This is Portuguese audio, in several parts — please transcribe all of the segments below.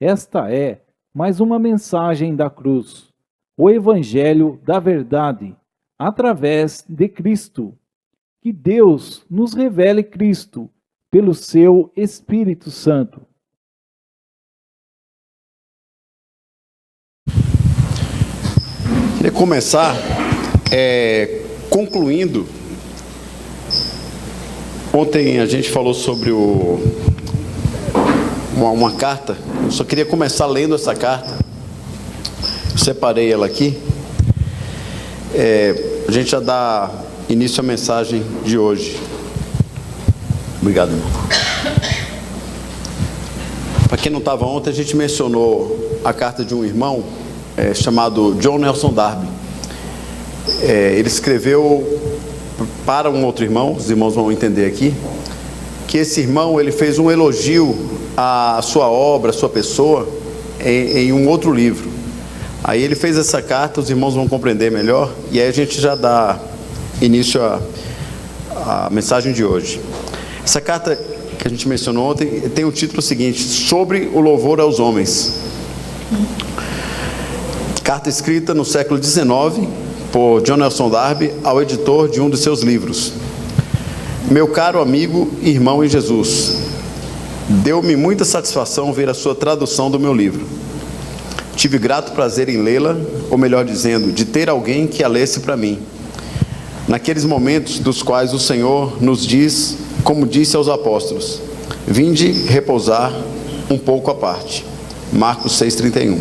Esta é mais uma mensagem da cruz, o Evangelho da verdade, através de Cristo. Que Deus nos revele Cristo pelo seu Espírito Santo. Queria começar concluindo. Ontem a gente falou sobre uma carta. Eu só queria começar lendo essa carta. Eu separei ela aqui. A gente já dá início à mensagem de hoje. Obrigado, irmão. Para quem não estava ontem, a gente mencionou a carta de um irmão chamado John Nelson Darby. Ele escreveu para um outro irmão, os irmãos vão entender aqui, que esse irmão ele fez um elogio à sua obra, à sua pessoa, em um outro livro. Aí ele fez essa carta, os irmãos vão compreender melhor, e aí a gente já dá início à mensagem de hoje. Essa carta que a gente mencionou ontem tem o título seguinte: Sobre o louvor aos homens. Carta escrita no século XIX por John Nelson Darby ao editor de um de seus livros. Meu caro amigo e irmão em Jesus, deu-me muita satisfação ver a sua tradução do meu livro. Tive grato prazer em lê-la, ou melhor dizendo, de ter alguém que a lesse para mim. Naqueles momentos dos quais o Senhor nos diz, como disse aos apóstolos: vinde repousar um pouco à parte. Marcos 6,31.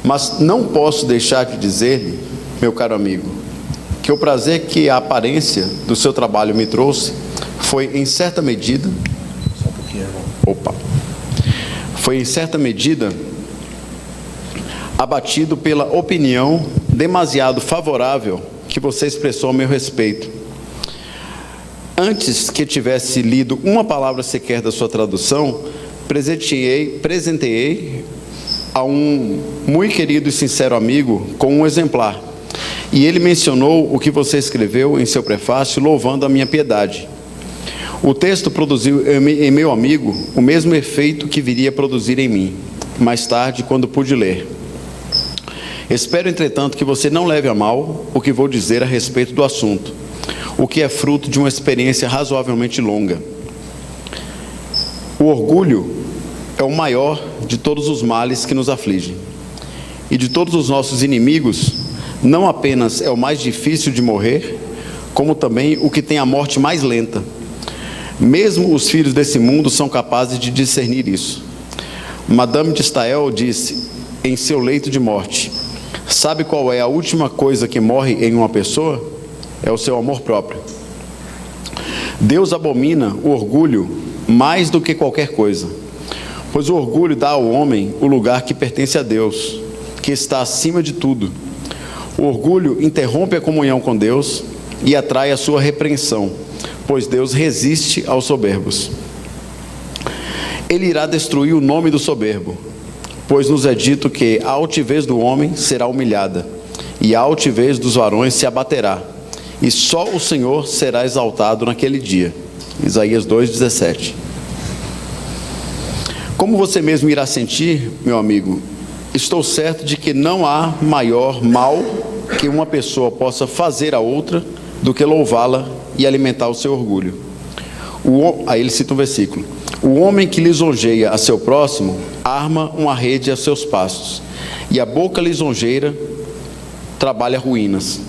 Mas não posso deixar de dizer-lhe, meu caro amigo, que o prazer que a aparência do seu trabalho me trouxe foi em certa medida abatido pela opinião demasiado favorável que você expressou a meu respeito. Antes que tivesse lido uma palavra sequer da sua tradução, presenteei a um muito querido e sincero amigo com um exemplar, e ele mencionou o que você escreveu em seu prefácio, louvando a minha piedade. O texto produziu em meu amigo o mesmo efeito que viria a produzir em mim, mais tarde, quando pude ler. Espero, entretanto, que você não leve a mal o que vou dizer a respeito do assunto, o que é fruto de uma experiência razoavelmente longa. O orgulho é o maior de todos os males que nos afligem. E de todos os nossos inimigos, não apenas é o mais difícil de morrer, como também o que tem a morte mais lenta. Mesmo os filhos desse mundo são capazes de discernir isso. Madame de Staël disse, em seu leito de morte: sabe qual é a última coisa que morre em uma pessoa? É o seu amor próprio. Deus abomina o orgulho mais do que qualquer coisa, pois o orgulho dá ao homem o lugar que pertence a Deus, que está acima de tudo. O orgulho interrompe a comunhão com Deus e atrai a sua repreensão, pois Deus resiste aos soberbos. Ele irá destruir o nome do soberbo, pois nos é dito que a altivez do homem será humilhada, e a altivez dos varões se abaterá, e só o Senhor será exaltado naquele dia. Isaías 2,17. Como você mesmo irá sentir, meu amigo, estou certo de que não há maior mal que uma pessoa possa fazer a outra do que louvá-la e alimentar o seu orgulho. Aí ele cita um versículo: o homem que lisonjeia a seu próximo arma uma rede a seus passos, e a boca lisonjeira trabalha ruínas.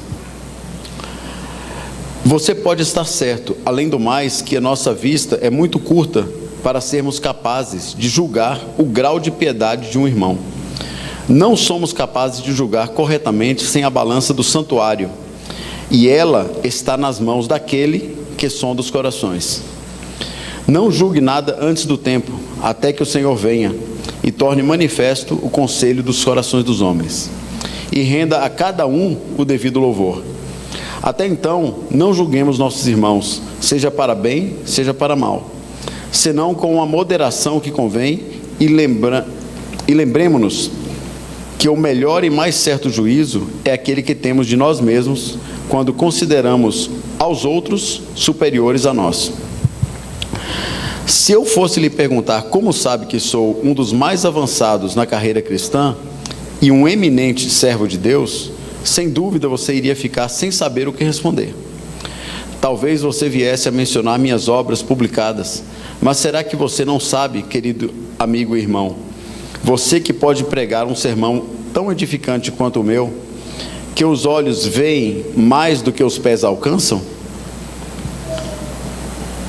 Você pode estar certo, além do mais, que a nossa vista é muito curta para sermos capazes de julgar o grau de piedade de um irmão. Não somos capazes de julgar corretamente sem a balança do santuário, e ela está nas mãos daquele que sonda os corações. Não julgue nada antes do tempo, até que o Senhor venha e torne manifesto o conselho dos corações dos homens, e renda a cada um o devido louvor. Até então, não julguemos nossos irmãos, seja para bem, seja para mal, senão com a moderação que convém, e lembremos-nos que o melhor e mais certo juízo é aquele que temos de nós mesmos, quando consideramos aos outros superiores a nós. Se eu fosse lhe perguntar como sabe que sou um dos mais avançados na carreira cristã e um eminente servo de Deus, sem dúvida você iria ficar sem saber o que responder. Talvez você viesse a mencionar minhas obras publicadas, mas será que você não sabe, querido amigo e irmão, você que pode pregar um sermão tão edificante quanto o meu, que os olhos veem mais do que os pés alcançam?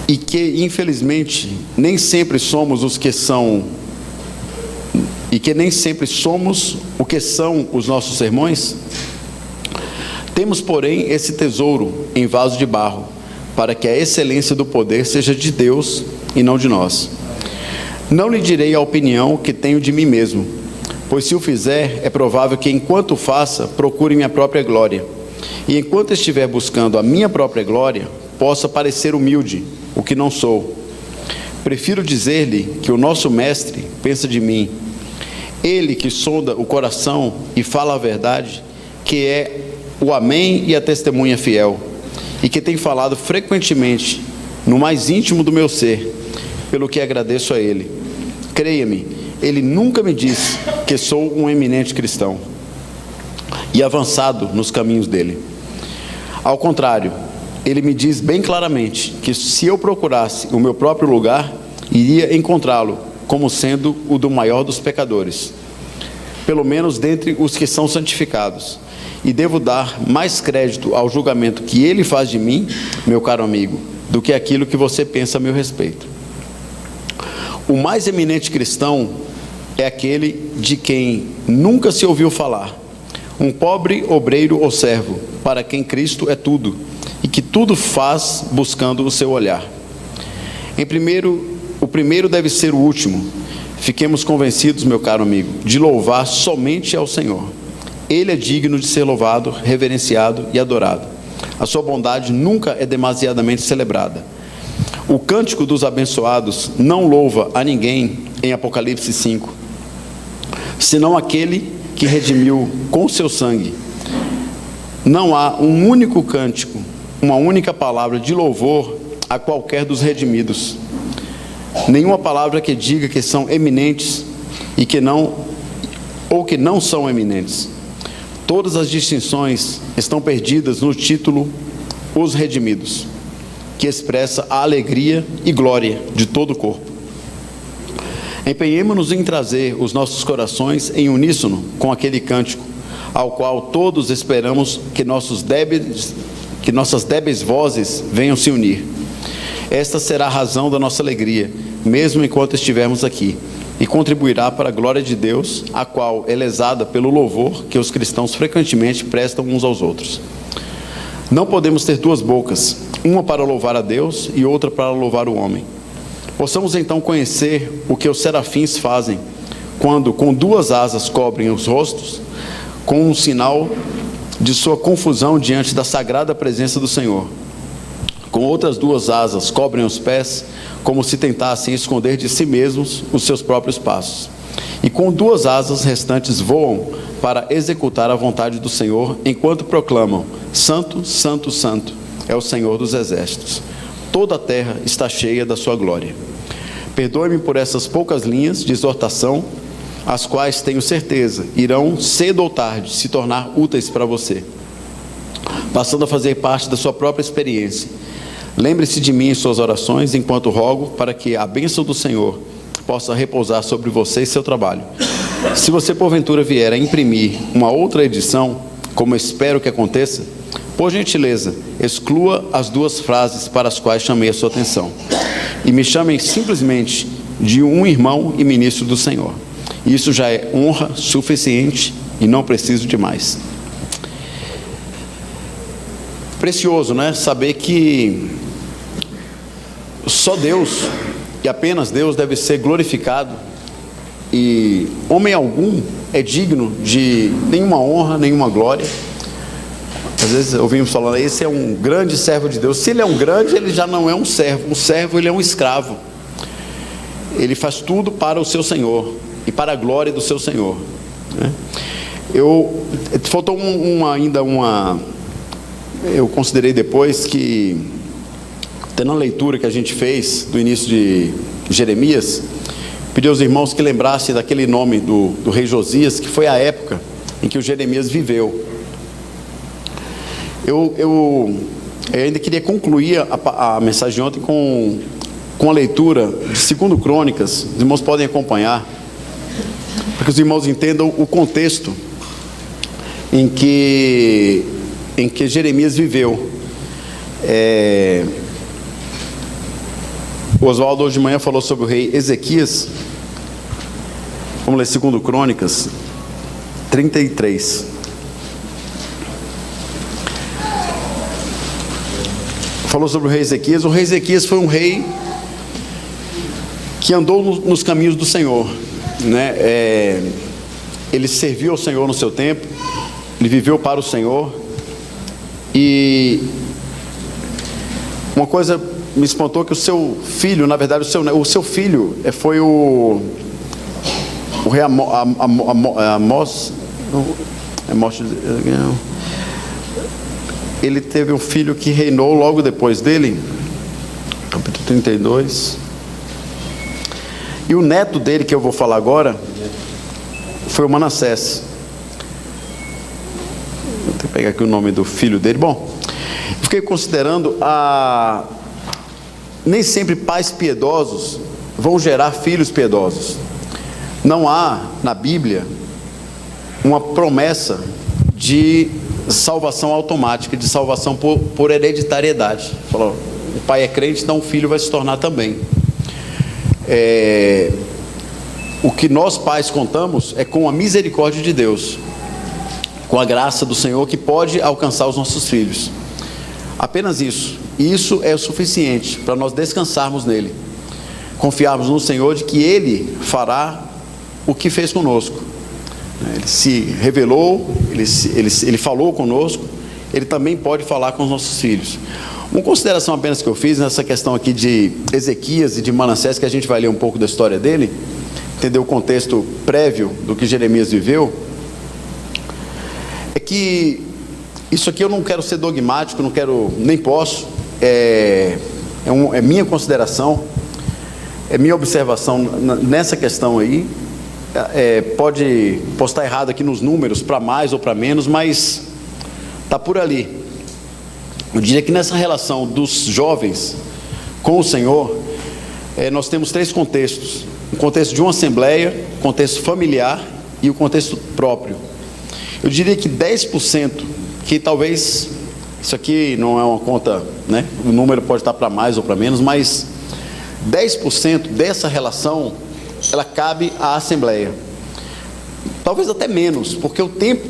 E que, infelizmente, nem sempre somos os que são, e que nem sempre somos o que são os nossos sermões? Temos, porém, esse tesouro em vaso de barro, para que a excelência do poder seja de Deus e não de nós. Não lhe direi a opinião que tenho de mim mesmo, pois se o fizer, é provável que, enquanto faça, procure minha própria glória. E enquanto estiver buscando a minha própria glória, possa parecer humilde, o que não sou. Prefiro dizer-lhe que o nosso mestre pensa de mim, ele que sonda o coração e fala a verdade, que é o amém e a testemunha fiel, e que tem falado frequentemente no mais íntimo do meu ser, pelo que agradeço a ele. Creia-me, ele nunca me disse que sou um eminente cristão e avançado nos caminhos dele. Ao contrário, ele me diz bem claramente que se eu procurasse o meu próprio lugar, iria encontrá-lo como sendo o do maior dos pecadores, pelo menos dentre os que são santificados, e devo dar mais crédito ao julgamento que ele faz de mim, meu caro amigo, do que aquilo que você pensa a meu respeito. O mais eminente cristão é aquele de quem nunca se ouviu falar, um pobre obreiro ou servo, para quem Cristo é tudo, e que tudo faz buscando o seu olhar. O primeiro deve ser o último. Fiquemos convencidos, meu caro amigo, de louvar somente ao Senhor. Ele é digno de ser louvado, reverenciado e adorado. A sua bondade nunca é demasiadamente celebrada. O cântico dos abençoados não louva a ninguém em Apocalipse 5, senão aquele que redimiu com seu sangue. Não há um único cântico, uma única palavra de louvor a qualquer dos redimidos. Nenhuma palavra que diga que são eminentes e que não são eminentes. Todas as distinções estão perdidas no título Os Redimidos, que expressa a alegria e glória de todo o corpo. Empenhemos-nos em trazer os nossos corações em uníssono com aquele cântico, ao qual todos esperamos que nossas débeis vozes venham se unir. Esta será a razão da nossa alegria, mesmo enquanto estivermos aqui, e contribuirá para a glória de Deus, a qual é lesada pelo louvor que os cristãos frequentemente prestam uns aos outros. Não podemos ter duas bocas, uma para louvar a Deus e outra para louvar o homem. Possamos então conhecer o que os serafins fazem, quando com duas asas cobrem os rostos, com um sinal de sua confusão diante da sagrada presença do Senhor. Com outras duas asas cobrem os pés, como se tentassem esconder de si mesmos os seus próprios passos. E com duas asas restantes voam para executar a vontade do Senhor, enquanto proclamam: Santo, Santo, Santo é o Senhor dos exércitos. Toda a terra está cheia da sua glória. Perdoe-me por essas poucas linhas de exortação, as quais tenho certeza irão cedo ou tarde se tornar úteis para você, passando a fazer parte da sua própria experiência. Lembre-se de mim em suas orações, enquanto rogo para que a bênção do Senhor possa repousar sobre você e seu trabalho. Se você porventura vier a imprimir uma outra edição, como espero que aconteça, por gentileza, exclua as duas frases para as quais chamei a sua atenção, e me chamem simplesmente de um irmão e ministro do Senhor. Isso já é honra suficiente e não preciso de mais. Precioso, né? Saber que só Deus, e apenas Deus, deve ser glorificado, e homem algum é digno de nenhuma honra, nenhuma glória. Às vezes ouvimos falando: esse é um grande servo de Deus. Se ele é um grande, ele já não é um servo. Um servo, ele é um escravo. Ele faz tudo para o seu Senhor e para a glória do seu Senhor, né? Faltou eu considerei depois que tendo a leitura que a gente fez do início de Jeremias, pedir aos irmãos que lembrassem daquele nome do rei Josias, que foi a época em que o Jeremias viveu. Eu ainda queria concluir a mensagem de ontem com a leitura de 2 Crônicas. Os irmãos podem acompanhar, para que os irmãos entendam o contexto em que Jeremias viveu. O Oswaldo hoje de manhã falou sobre o rei Ezequias. Vamos ler 2 Crônicas 33. Falou sobre o rei Ezequias. O rei Ezequias foi um rei que andou nos caminhos do Senhor, né? Ele serviu ao Senhor no seu tempo, ele viveu para o Senhor. E uma coisa me espantou, que o seu filho, na verdade o seu filho foi o rei Amós. Ele teve um filho que reinou logo depois dele, capítulo 32. E o neto dele, que eu vou falar agora, foi o Manassés. Vou ter que pegar aqui o nome do filho dele. Bom, fiquei considerando nem sempre pais piedosos vão gerar filhos piedosos. Não há na Bíblia uma promessa de salvação automática, de salvação por hereditariedade. Falou, o pai é crente, então o filho vai se tornar também. O que nós pais contamos é com a misericórdia de Deus, com a graça do Senhor, que pode alcançar os nossos filhos. Apenas isso. E isso é o suficiente para nós descansarmos nele, confiarmos no Senhor de que Ele fará o que fez conosco. Ele se revelou, ele falou conosco, Ele também pode falar com os nossos filhos. Uma consideração apenas que eu fiz nessa questão aqui de Ezequias e de Manassés, que a gente vai ler um pouco da história dele, entender o contexto prévio do que Jeremias viveu, é que isso aqui eu não quero ser dogmático, não quero, nem posso, é minha consideração, é minha observação nessa questão aí. Posso estar errado aqui nos números, para mais ou para menos, mas está por ali. Eu diria que nessa relação dos jovens com o Senhor, nós temos 3 contextos: o contexto de uma assembleia, o contexto familiar e o contexto próprio. Eu diria que 10%, que talvez, isso aqui não é uma conta, né? O número pode estar para mais ou para menos, mas 10% dessa relação, ela cabe à assembleia. Talvez até menos, porque o tempo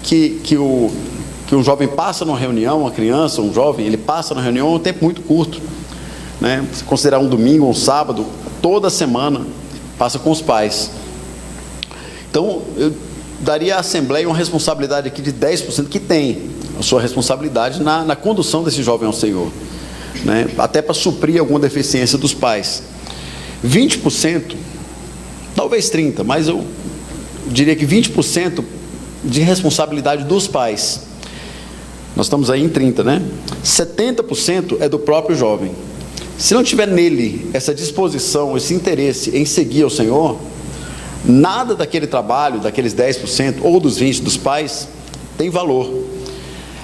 que um jovem passa numa reunião, uma criança, um jovem, ele passa na reunião, é um tempo muito curto, né? Se considerar um domingo, um sábado, toda semana passa com os pais. Então eu daria à assembleia uma responsabilidade aqui de 10%, que tem a sua responsabilidade na condução desse jovem ao Senhor, né? Até para suprir alguma deficiência dos pais. 20%, talvez 30%, mas eu diria que 20% de responsabilidade dos pais. Nós estamos aí em 30%, né? 70% é do próprio jovem. Se não tiver nele essa disposição, esse interesse em seguir ao Senhor, nada daquele trabalho, daqueles 10% ou dos 20% dos pais, tem valor.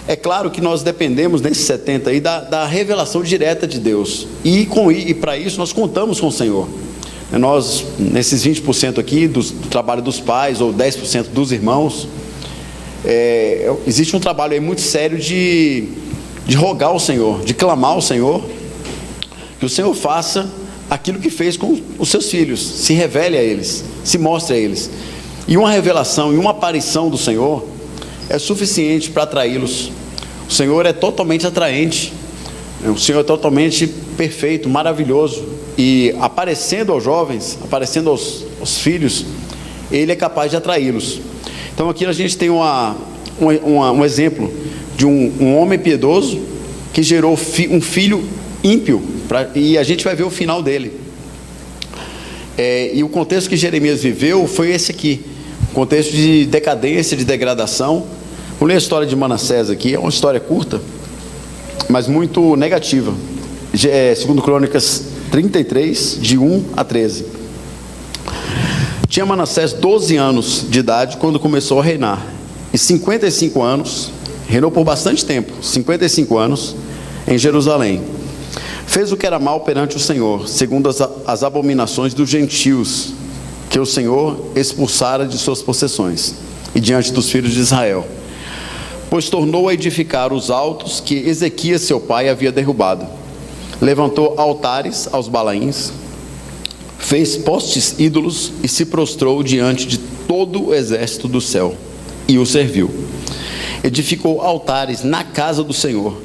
É claro que nós dependemos nesses 70% aí da revelação direta de Deus, e para isso nós contamos com o Senhor. Nós, nesses 20% aqui do trabalho dos pais, ou 10% dos irmãos, existe um trabalho aí muito sério de rogar ao Senhor, de clamar ao Senhor, que o Senhor faça aquilo que fez com os seus filhos, se revele a eles, se mostre a eles. E uma revelação e uma aparição do Senhor é suficiente para atraí-los. O Senhor é totalmente atraente, o Senhor é totalmente perfeito, maravilhoso, e aparecendo aos jovens, aparecendo aos filhos, Ele é capaz de atraí-los. Então aqui a gente tem um exemplo de um homem piedoso que gerou um filho ímpio, e a gente vai ver o final dele. E o contexto que Jeremias viveu foi esse aqui, um contexto de decadência, de degradação. Vou ler a história de Manassés aqui, é uma história curta, mas muito negativa. 2 Crônicas 33, de 1 a 13. Tinha Manassés 12 anos de idade quando começou a reinar, e 55 anos, reinou por bastante tempo, 55 anos, em Jerusalém. Fez o que era mal perante o Senhor, segundo as abominações dos gentios, que o Senhor expulsara de suas possessões, e diante dos filhos de Israel. Pois tornou a edificar os altos que Ezequias seu pai havia derrubado. Levantou altares aos Balaíns, fez postes ídolos e se prostrou diante de todo o exército do céu, e o serviu. Edificou altares na casa do Senhor,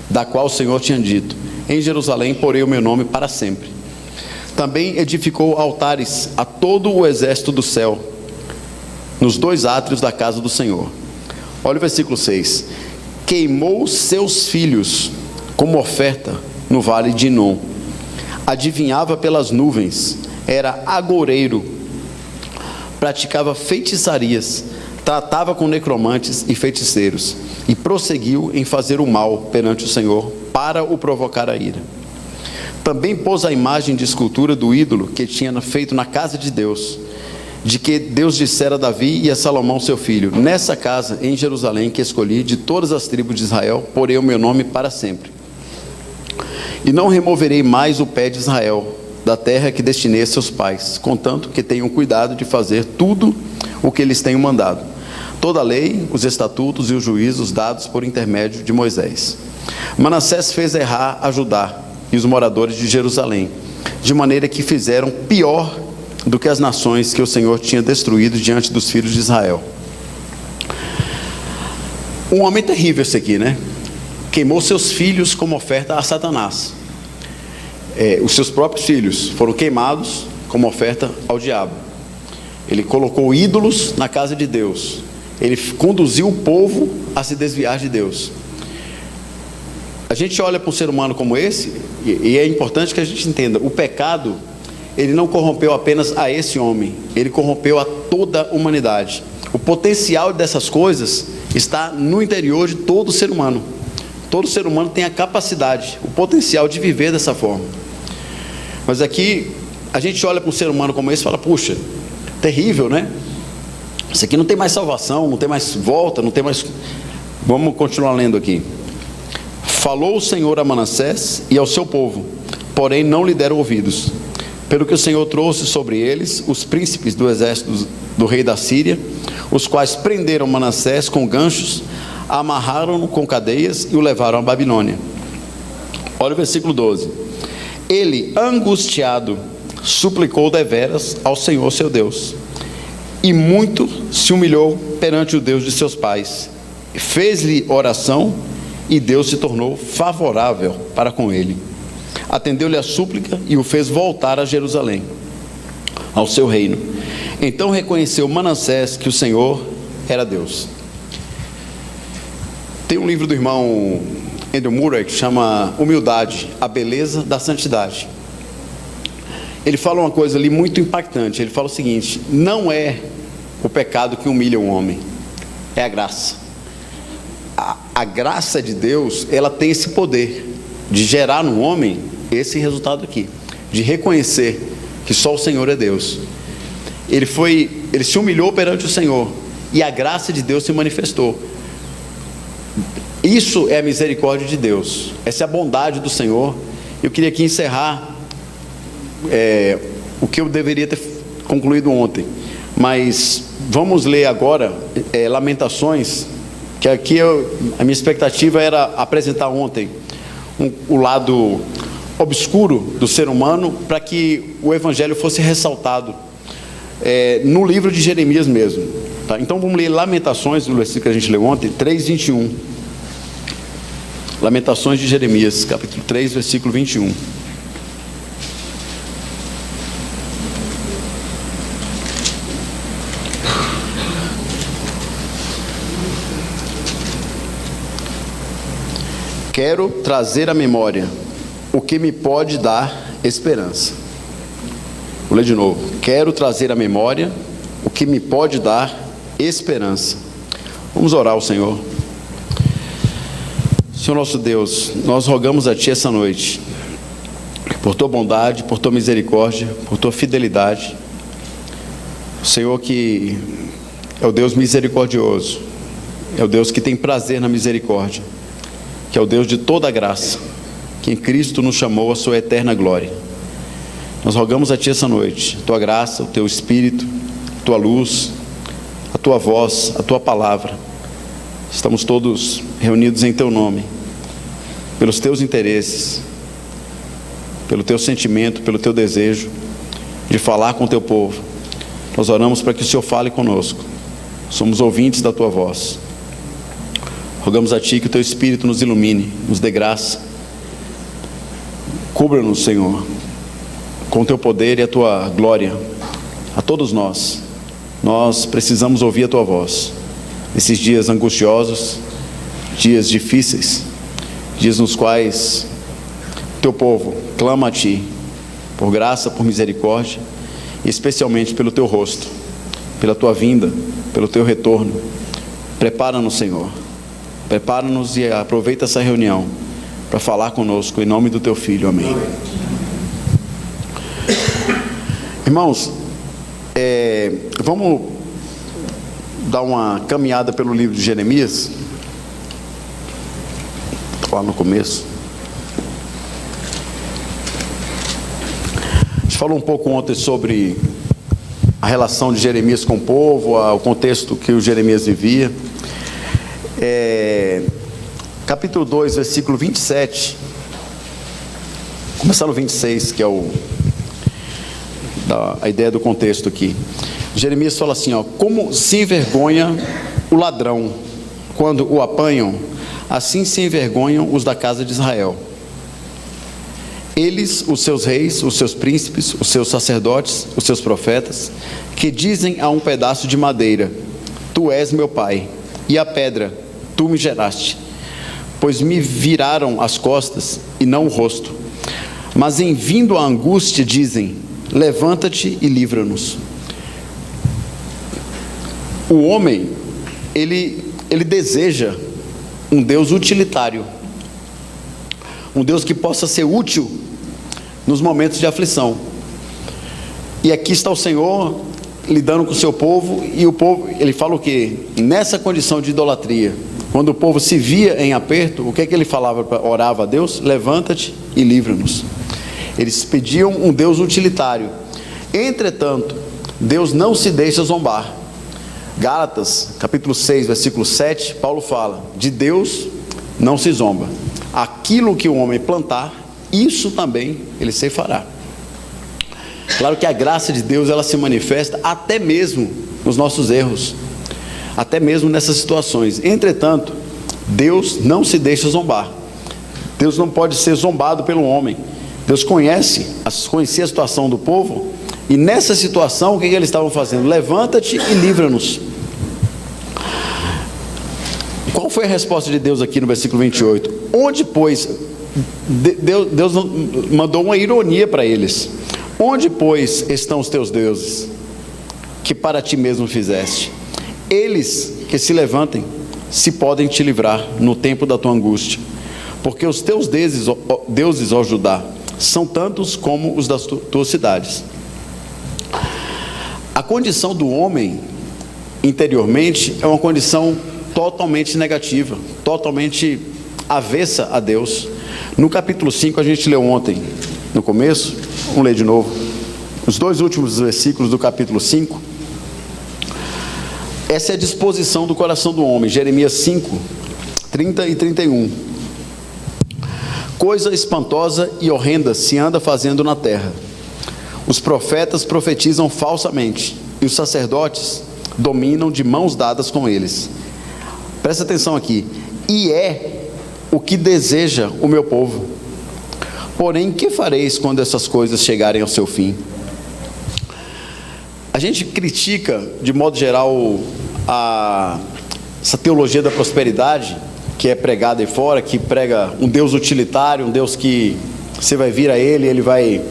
da qual o Senhor tinha dito: em Jerusalém porei o meu nome para sempre. Também edificou altares a todo o exército do céu, nos 2 átrios da casa do Senhor. Olha o versículo 6. Queimou seus filhos como oferta no vale de Inom. Adivinhava pelas nuvens, era agoureiro, praticava feitiçarias, tratava com necromantes e feiticeiros, e prosseguiu em fazer o mal perante o Senhor, para o provocar a ira. Também pôs a imagem de escultura do ídolo que tinha feito na casa de Deus, de que Deus dissera a Davi e a Salomão seu filho: nessa casa em Jerusalém que escolhi de todas as tribos de Israel, porei o meu nome para sempre. E não removerei mais o pé de Israel da terra que destinei a seus pais, contanto que tenham cuidado de fazer tudo o que eles tenham mandado, toda a lei, os estatutos e os juízos dados por intermédio de Moisés. Manassés fez errar a Judá e os moradores de Jerusalém, de maneira que fizeram pior do que as nações que o Senhor tinha destruído diante dos filhos de Israel. Um homem terrível esse aqui, né? Queimou seus filhos como oferta a Satanás. Os seus próprios filhos foram queimados como oferta ao diabo. Ele colocou ídolos na casa de Deus. Ele conduziu o povo a se desviar de Deus. A gente olha para um ser humano como esse, e é importante que a gente entenda: o pecado, ele não corrompeu apenas a esse homem, ele corrompeu a toda a humanidade. O potencial dessas coisas está no interior de todo ser humano. Todo ser humano tem a capacidade, o potencial de viver dessa forma. Mas aqui, a gente olha para um ser humano como esse e fala: puxa, terrível, né? Isso aqui não tem mais salvação, não tem mais volta, não tem mais... Vamos continuar lendo aqui. Falou o Senhor a Manassés e ao seu povo, porém não lhe deram ouvidos. Pelo que o Senhor trouxe sobre eles os príncipes do exército do rei da Síria, os quais prenderam Manassés com ganchos, amarraram-no com cadeias e o levaram à Babilônia. Olha o versículo 12. Ele, angustiado, suplicou deveras ao Senhor seu Deus, e muito se humilhou perante o Deus de seus pais. Fez-lhe oração, e Deus se tornou favorável para com ele. Atendeu-lhe a súplica e o fez voltar a Jerusalém, ao seu reino. Então reconheceu Manassés que o Senhor era Deus. Tem um livro do irmão Andrew Murray que chama Humildade, a beleza da santidade. Ele fala uma coisa ali muito impactante. Ele fala o seguinte: não é o pecado que humilha o homem, é a graça. A graça de Deus, ela tem esse poder de gerar no homem esse resultado aqui, de reconhecer que só o Senhor é Deus. Ele se humilhou perante o Senhor, e a graça de Deus se manifestou. Isso é a misericórdia de Deus, essa é a bondade do Senhor. Eu queria aqui encerrar o que eu deveria ter concluído ontem, mas vamos ler agora Lamentações, que aqui a minha expectativa era apresentar ontem o lado obscuro do ser humano, para que o evangelho fosse ressaltado no livro de Jeremias mesmo, tá? Então vamos ler Lamentações, no versículo que a gente leu ontem, 3:21. Lamentações de Jeremias, capítulo 3, versículo 21. Quero trazer à memória o que me pode dar esperança. Vou ler de novo. Quero trazer à memória o que me pode dar esperança. Vamos orar ao Senhor. Senhor nosso Deus, nós rogamos a Ti essa noite por tua bondade, por tua misericórdia, por tua fidelidade. O Senhor que é o Deus misericordioso, é o Deus que tem prazer na misericórdia, que é o Deus de toda a graça, que em Cristo nos chamou à sua eterna glória. Nós rogamos a Ti essa noite, a Tua graça, o Teu Espírito, a Tua luz, a Tua voz, a Tua palavra. Estamos todos reunidos em Teu nome, pelos Teus interesses, pelo Teu sentimento, pelo Teu desejo de falar com o Teu povo. Nós oramos para que o Senhor fale conosco. Somos ouvintes da Tua voz. Rogamos a Ti que o Teu Espírito nos ilumine, nos dê graça. Cubra-nos, Senhor, com o Teu poder e a Tua glória, a todos nós. Nós precisamos ouvir a Tua voz, nesses dias angustiosos, dias difíceis, dias nos quais o Teu povo clama a Ti, por graça, por misericórdia, e especialmente pelo Teu rosto, pela Tua vinda, pelo Teu retorno. Prepara-nos, Senhor, prepara-nos e aproveita essa reunião para falar conosco, em nome do Teu Filho, amém. Irmãos, vamos dar uma caminhada pelo livro de Jeremias, lá no começo. A gente falou um pouco ontem sobre a relação de Jeremias com o povo, o contexto que o Jeremias vivia. Capítulo 2, versículo 27, começar no 26, que é a ideia do contexto aqui. Jeremias fala assim, como se envergonha o ladrão quando o apanham, assim se envergonham os da casa de Israel. Eles, os seus reis, os seus príncipes, os seus sacerdotes, os seus profetas, que dizem a um pedaço de madeira: Tu és meu pai, e a pedra, Tu me geraste. Pois me viraram as costas e não o rosto. Mas em vindo a angústia dizem: Levanta-te e livra-nos. O homem, ele deseja um Deus utilitário, um Deus que possa ser útil nos momentos de aflição. E aqui está o Senhor lidando com o seu povo, e o povo, ele fala o quê? Nessa condição de idolatria, quando o povo se via em aperto, o que é que ele falava, orava a Deus? Levanta-te e livra-nos. Eles pediam um Deus utilitário. Entretanto, Deus não se deixa zombar. Gálatas, capítulo 6, versículo 7, Paulo fala: de Deus não se zomba. Aquilo que o homem plantar, isso também ele ceifará. Claro que a graça de Deus, ela se manifesta até mesmo nos nossos erros, até mesmo nessas situações. Entretanto, Deus não se deixa zombar. Deus não pode ser zombado pelo homem. Deus conhecia a situação do povo, e nessa situação, o que eles estavam fazendo? Levanta-te e livra-nos. Qual foi a resposta de Deus aqui no versículo 28? Onde, pois, Deus mandou uma ironia para eles: onde, pois, estão os teus deuses, que para ti mesmo fizeste? Eles que se levantem, se podem te livrar no tempo da tua angústia, porque os teus deuses, ó Judá, são tantos como os das tuas cidades. A condição do homem interiormente é uma condição totalmente negativa, totalmente avessa a Deus. No capítulo 5, a gente leu ontem, no começo, vamos ler de novo, os dois últimos versículos do capítulo 5. Essa é a disposição do coração do homem. Jeremias 5, 30 e 31. Coisa espantosa e horrenda se anda fazendo na terra. Os profetas profetizam falsamente, e os sacerdotes dominam de mãos dadas com eles. Presta atenção aqui. E é o que deseja o meu povo. Porém, que fareis quando essas coisas chegarem ao seu fim? A gente critica, de modo geral, essa teologia da prosperidade, que é pregada aí fora, que prega um Deus utilitário, um Deus que você vai vir a Ele vai,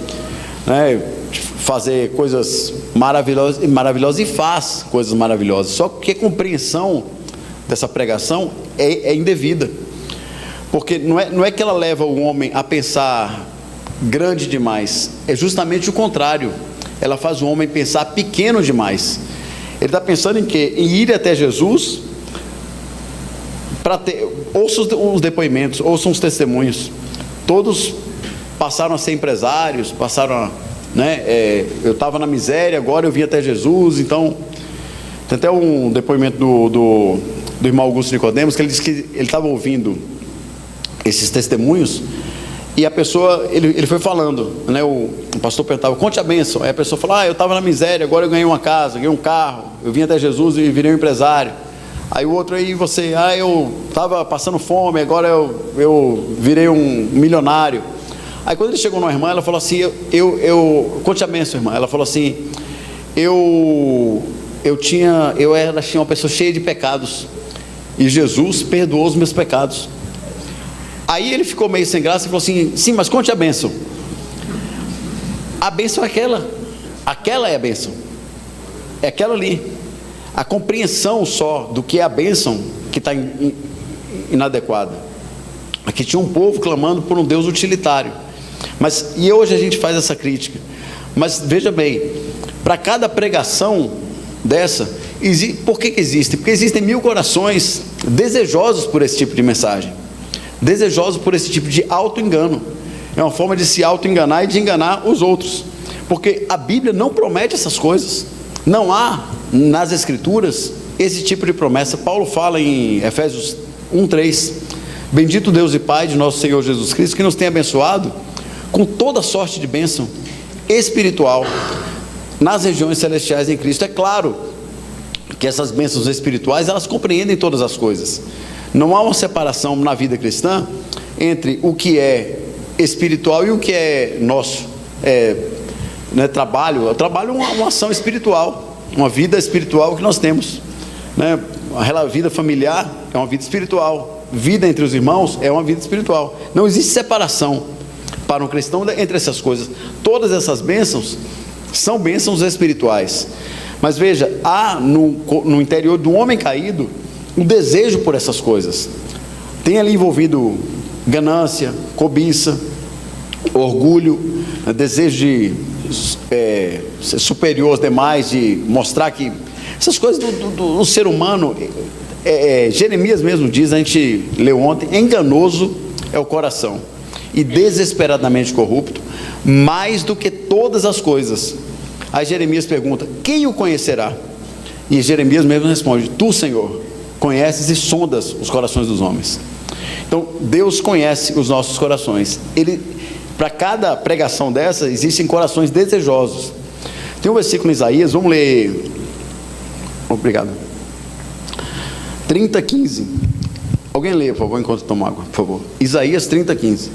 fazer coisas maravilhosas, e faz coisas maravilhosas. Só que a compreensão dessa pregação é indevida, porque não é que ela leva o homem a pensar grande demais. É justamente o contrário. Ela faz o homem pensar pequeno demais. Ele está pensando em quê? Em ir até Jesus para ter. Ouça os depoimentos, ouçam os testemunhos. Todos passaram a ser empresários, passaram a, eu estava na miséria, agora eu vim até Jesus. Então, tem até um depoimento do irmão Augusto Nicodemos, que ele disse que ele estava ouvindo esses testemunhos, e a pessoa, ele foi falando, o pastor perguntava, conte a bênção. Aí a pessoa falou, eu estava na miséria, agora eu ganhei uma casa, ganhei um carro, eu vim até Jesus e virei um empresário. Aí o outro, aí você, eu estava passando fome, agora eu virei um milionário. Aí quando ele chegou numa irmã, ela falou assim, conte a bênção, irmã. Ela falou assim, eu era assim, uma pessoa cheia de pecados, e Jesus perdoou os meus pecados. Aí ele ficou meio sem graça e falou assim, sim, mas conte a bênção. A bênção é aquela é a bênção, é aquela ali. A compreensão só do que é a bênção que está inadequada. Aqui tinha um povo clamando por um Deus utilitário, e hoje a gente faz essa crítica, mas veja bem, para cada pregação dessa, por que existe? Porque existem 1000 corações desejosos por esse tipo de mensagem, desejosos por esse tipo de auto-engano. É uma forma de se auto-enganar e de enganar os outros, porque a Bíblia não promete essas coisas. Não há nas Escrituras esse tipo de promessa. Paulo fala em Efésios 1:3, bendito Deus e Pai de nosso Senhor Jesus Cristo, que nos tem abençoado com toda sorte de bênção espiritual nas regiões celestiais em Cristo. É claro que essas bênçãos espirituais, elas compreendem todas as coisas. Não há uma separação na vida cristã entre o que é espiritual e o que é nosso. Trabalho. O trabalho é uma ação espiritual, uma vida espiritual que nós temos. A vida familiar é uma vida espiritual. Vida entre os irmãos é uma vida espiritual. Não existe separação para um cristão entre essas coisas. Todas essas bênçãos são bênçãos espirituais. Mas veja, há no interior do homem caído um desejo por essas coisas. Tem ali envolvido ganância, cobiça, orgulho, desejo de ser superior aos demais, de mostrar que essas coisas do ser humano, Jeremias mesmo diz, a gente leu ontem, enganoso é o coração e desesperadamente corrupto, mais do que todas as coisas. Aí Jeremias pergunta, quem o conhecerá? E Jeremias mesmo responde, tu, Senhor, conheces e sondas os corações dos homens. Então Deus conhece os nossos corações. Para cada pregação dessa, existem corações desejosos. Tem um versículo em Isaías, vamos ler. Obrigado. 30:15. Alguém lê, por favor, enquanto toma água, por favor. Isaías 30:15.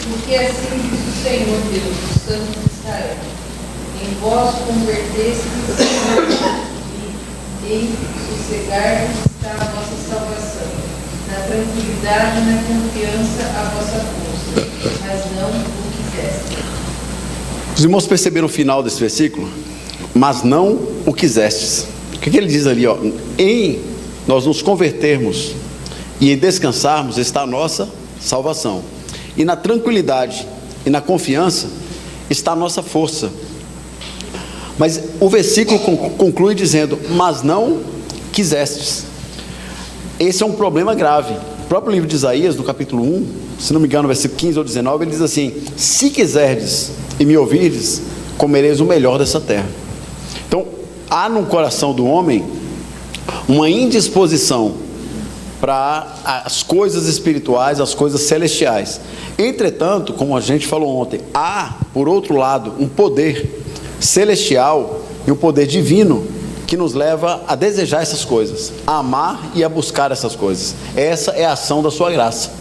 Porque assim diz o Senhor Deus, o Santo de Israel, em vós convertestes e em sossegar está a vossa salvação, na tranquilidade e na confiança a vossa força, mas não o quiseste. Os irmãos perceberam o final desse versículo? Mas não o quisestes. O que ele diz ali? Em nós nos convertermos e em descansarmos está a nossa salvação. E na tranquilidade e na confiança está a nossa força. Mas o versículo conclui dizendo, mas não quisestes. Esse é um problema grave. O próprio livro de Isaías, no capítulo 1, se não me engano, no versículo 15 ou 19, ele diz assim, se quiserdes e me ouvirdes, comereis o melhor dessa terra. Então, há no coração do homem uma indisposição para as coisas espirituais, as coisas celestiais. Entretanto, como a gente falou ontem, há, por outro lado, um poder celestial e um poder divino que nos leva a desejar essas coisas, a amar e a buscar essas coisas. Essa é a ação da sua graça,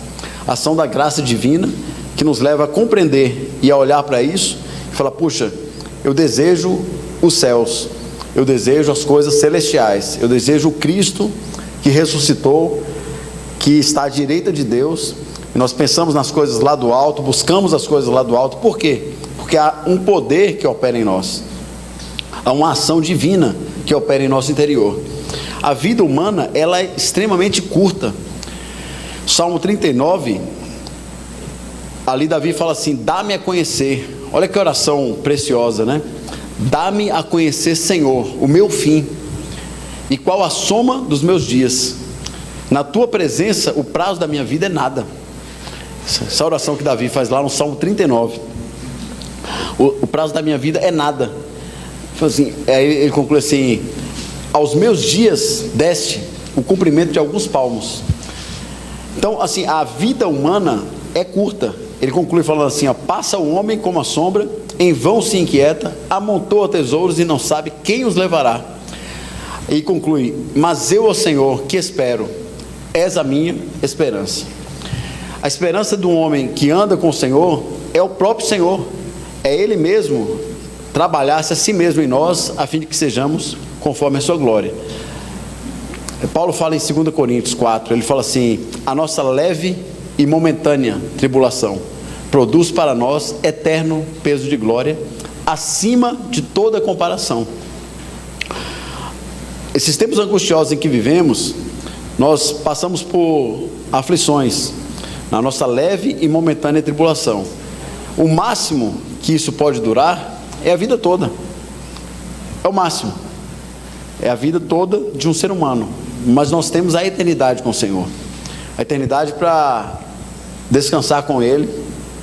a ação da graça divina que nos leva a compreender e a olhar para isso e falar, puxa, eu desejo os céus, eu desejo as coisas celestiais, eu desejo o Cristo que ressuscitou, que está à direita de Deus, e nós pensamos nas coisas lá do alto, buscamos as coisas lá do alto. Por quê? Porque há um poder que opera em nós, Há uma ação divina que opera em nosso interior. A vida humana, ela é extremamente curta. Salmo 39, ali Davi fala assim: dá-me a conhecer. Olha que oração preciosa, né? Dá-me a conhecer, Senhor, o meu fim, e qual a soma dos meus dias. Na tua presença, o prazo da minha vida é nada. Essa oração que Davi faz lá no Salmo 39. O prazo da minha vida é nada. Assim, aí ele conclui assim: aos meus dias deste o cumprimento de alguns palmos. Então, assim, a vida humana é curta. Ele conclui falando assim: ó, passa o homem como a sombra, em vão se inquieta, amontoa tesouros e não sabe quem os levará. E conclui: mas eu, ó Senhor, que espero, és a minha esperança. A esperança do homem que anda com o Senhor é o próprio Senhor. É Ele mesmo trabalhar-se a si mesmo em nós, a fim de que sejamos conforme a sua glória. Paulo fala em 2 Coríntios 4, ele fala assim: a nossa leve e momentânea tribulação produz para nós eterno peso de glória, acima de toda comparação. Esses tempos angustiosos em que vivemos, nós passamos por aflições, na nossa leve e momentânea tribulação. O máximo que isso pode durar é a vida toda. É o máximo. É a vida toda de um ser humano. Mas nós temos a eternidade com o Senhor. A eternidade para descansar com Ele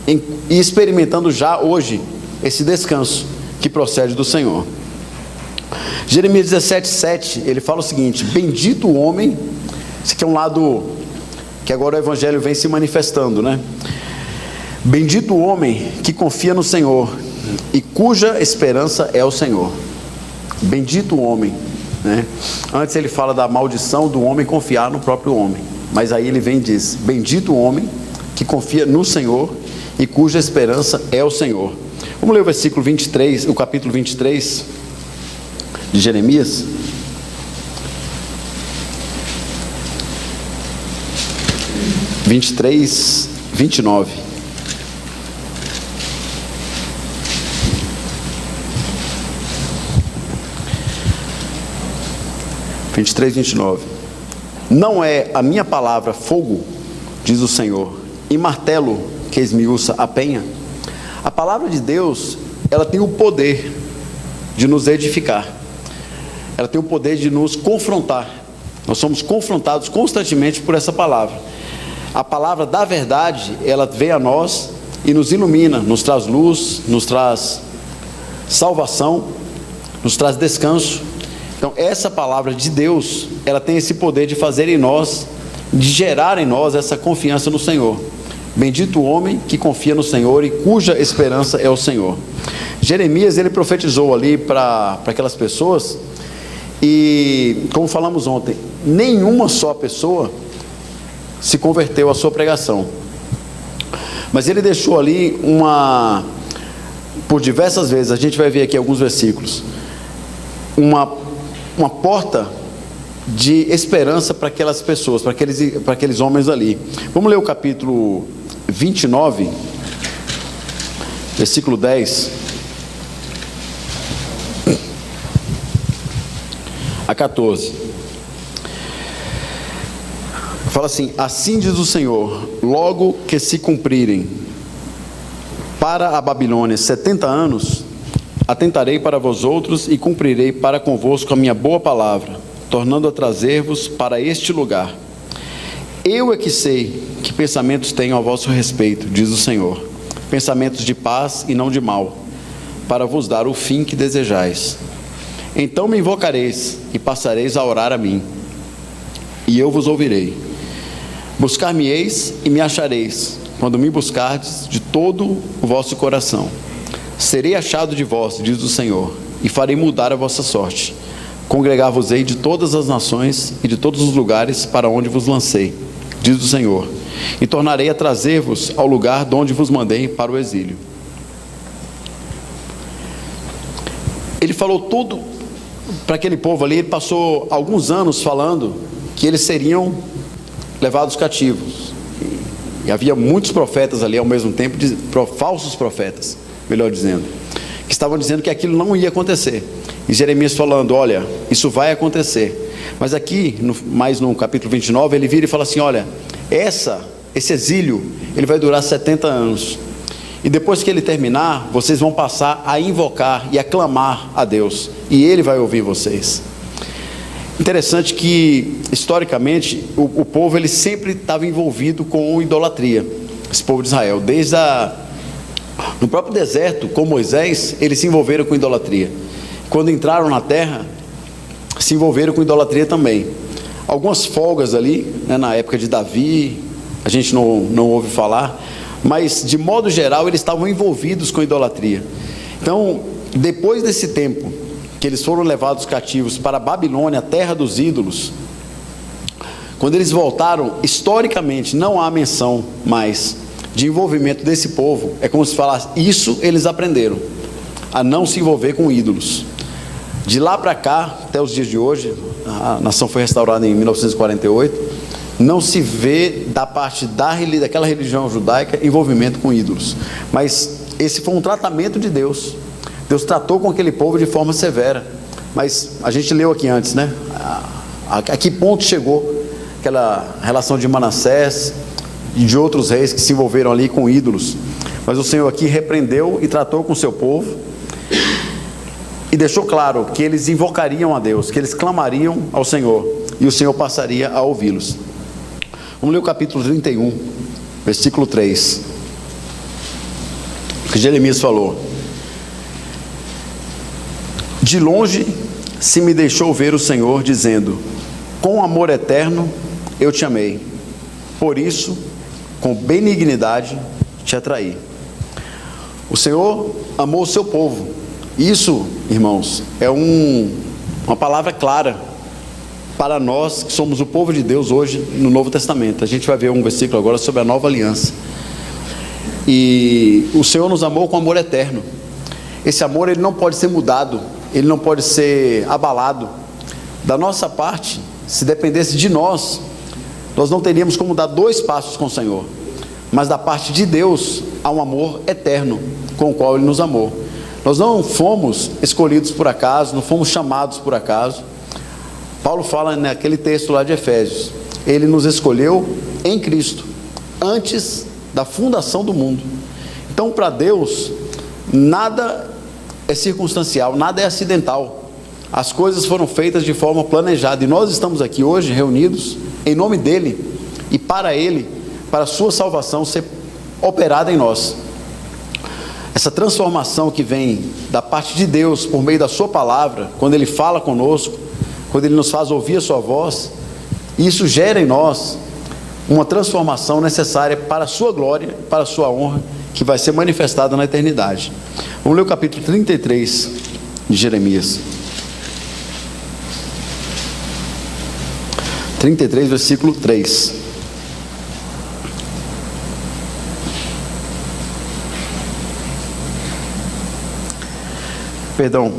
e experimentando já hoje esse descanso que procede do Senhor. Jeremias 17:7, ele fala o seguinte: bendito o homem. Esse aqui é um lado que agora o Evangelho vem se manifestando, né? Bendito o homem que confia no Senhor e cuja esperança é o Senhor. Bendito o homem, né? Antes ele fala da maldição do homem confiar no próprio homem, mas aí ele vem e diz: bendito o homem que confia no Senhor e cuja esperança é o Senhor. Vamos ler o versículo 23, o capítulo 23 de Jeremias. Vinte e três, 29. Vinte e três, 29. Não é a minha palavra fogo, diz o Senhor, e martelo que esmiuça a penha? A palavra de Deus, ela tem o poder de nos edificar. Ela tem o poder de nos confrontar. Nós somos confrontados constantemente por essa palavra. A palavra da verdade, ela vem a nós e nos ilumina, nos traz luz, nos traz salvação, nos traz descanso. Então essa palavra de Deus, ela tem esse poder de fazer em nós, de gerar em nós essa confiança no Senhor. Bendito o homem que confia no Senhor e cuja esperança é o Senhor. Jeremias, ele profetizou ali para aquelas pessoas, e como falamos ontem, nenhuma só pessoa se converteu à sua pregação, mas ele deixou ali por diversas vezes, a gente vai ver aqui alguns versículos, uma porta de esperança para aquelas pessoas, para aqueles homens ali. Vamos ler o capítulo 29, versículo 10 a 14. Fala assim: assim diz o Senhor, logo que se cumprirem para a Babilônia 70 anos, atentarei para vós outros e cumprirei para convosco a minha boa palavra, tornando a trazer-vos para este lugar. Eu é que sei que pensamentos tenho a vosso respeito, diz o Senhor, pensamentos de paz e não de mal, para vos dar o fim que desejais. Então me invocareis e passareis a orar a mim, e eu vos ouvirei. Buscar-me-eis e me achareis, quando me buscardes de todo o vosso coração. Serei achado de vós, diz o Senhor, e farei mudar a vossa sorte. Congregar-vos-ei de todas as nações e de todos os lugares para onde vos lancei, diz o Senhor, e tornarei a trazer-vos ao lugar de onde vos mandei para o exílio. Ele falou tudo para aquele povo ali. Ele passou alguns anos falando que eles seriam levados cativos, e havia muitos profetas ali ao mesmo tempo, falsos profetas, melhor dizendo, que estavam dizendo que aquilo não ia acontecer. E Jeremias falando, olha, isso vai acontecer. Mas aqui, mais no capítulo 29, ele vira e fala assim, olha, esse exílio, ele vai durar 70 anos. E depois que ele terminar, vocês vão passar a invocar e a clamar a Deus. E Ele vai ouvir vocês. Interessante que, historicamente, o povo ele sempre estava envolvido com idolatria. Esse povo de Israel, no próprio deserto, com Moisés, eles se envolveram com idolatria. Quando entraram na terra, se envolveram com idolatria também. Algumas folgas ali, né, na época de Davi, a gente não ouve falar, mas de modo geral eles estavam envolvidos com idolatria. Então, depois desse tempo, que eles foram levados cativos para a Babilônia, a terra dos ídolos, quando eles voltaram, historicamente, não há menção mais de envolvimento desse povo. É como se falasse, isso eles aprenderam, a não se envolver com ídolos. De lá para cá, até os dias de hoje, a nação foi restaurada em 1948, não se vê da parte daquela religião judaica envolvimento com ídolos. Mas esse foi um tratamento de Deus. Deus tratou com aquele povo de forma severa. Mas a gente leu aqui antes, né? A que ponto chegou aquela relação de Manassés e de outros reis que se envolveram ali com ídolos. Mas o Senhor aqui repreendeu e tratou com o seu povo e deixou claro que eles invocariam a Deus, que eles clamariam ao Senhor e o Senhor passaria a ouvi-los. Vamos ler o capítulo 31, versículo 3. O que Jeremias falou: de longe se me deixou ver o Senhor, dizendo, com amor eterno eu te amei, por isso com benignidade te atraí. O Senhor amou o seu povo. Isso, irmãos, é uma palavra clara para nós que somos o povo de Deus hoje no Novo Testamento. A gente vai ver um versículo agora sobre a nova aliança. E o Senhor nos amou com amor eterno. Esse amor ele não pode ser mudado, ele não pode ser abalado. Da nossa parte, se dependesse de nós não teríamos como dar 2 passos com o Senhor. Mas da parte de Deus há um amor eterno com o qual Ele nos amou. Nós não fomos escolhidos por acaso, não fomos chamados por acaso. Paulo fala naquele texto lá de Efésios, Ele nos escolheu em Cristo, antes da fundação do mundo. Então, para Deus, nada é circunstancial, nada é acidental. As coisas foram feitas de forma planejada, e nós estamos aqui hoje reunidos em nome dEle, e para Ele, para a sua salvação ser operada em nós. Essa transformação que vem da parte de Deus, por meio da sua palavra, quando Ele fala conosco, quando Ele nos faz ouvir a sua voz, isso gera em nós uma transformação necessária para a sua glória, para a sua honra, que vai ser manifestada na eternidade. Vamos ler o capítulo 33 de Jeremias. 33, versículo 3. Perdão,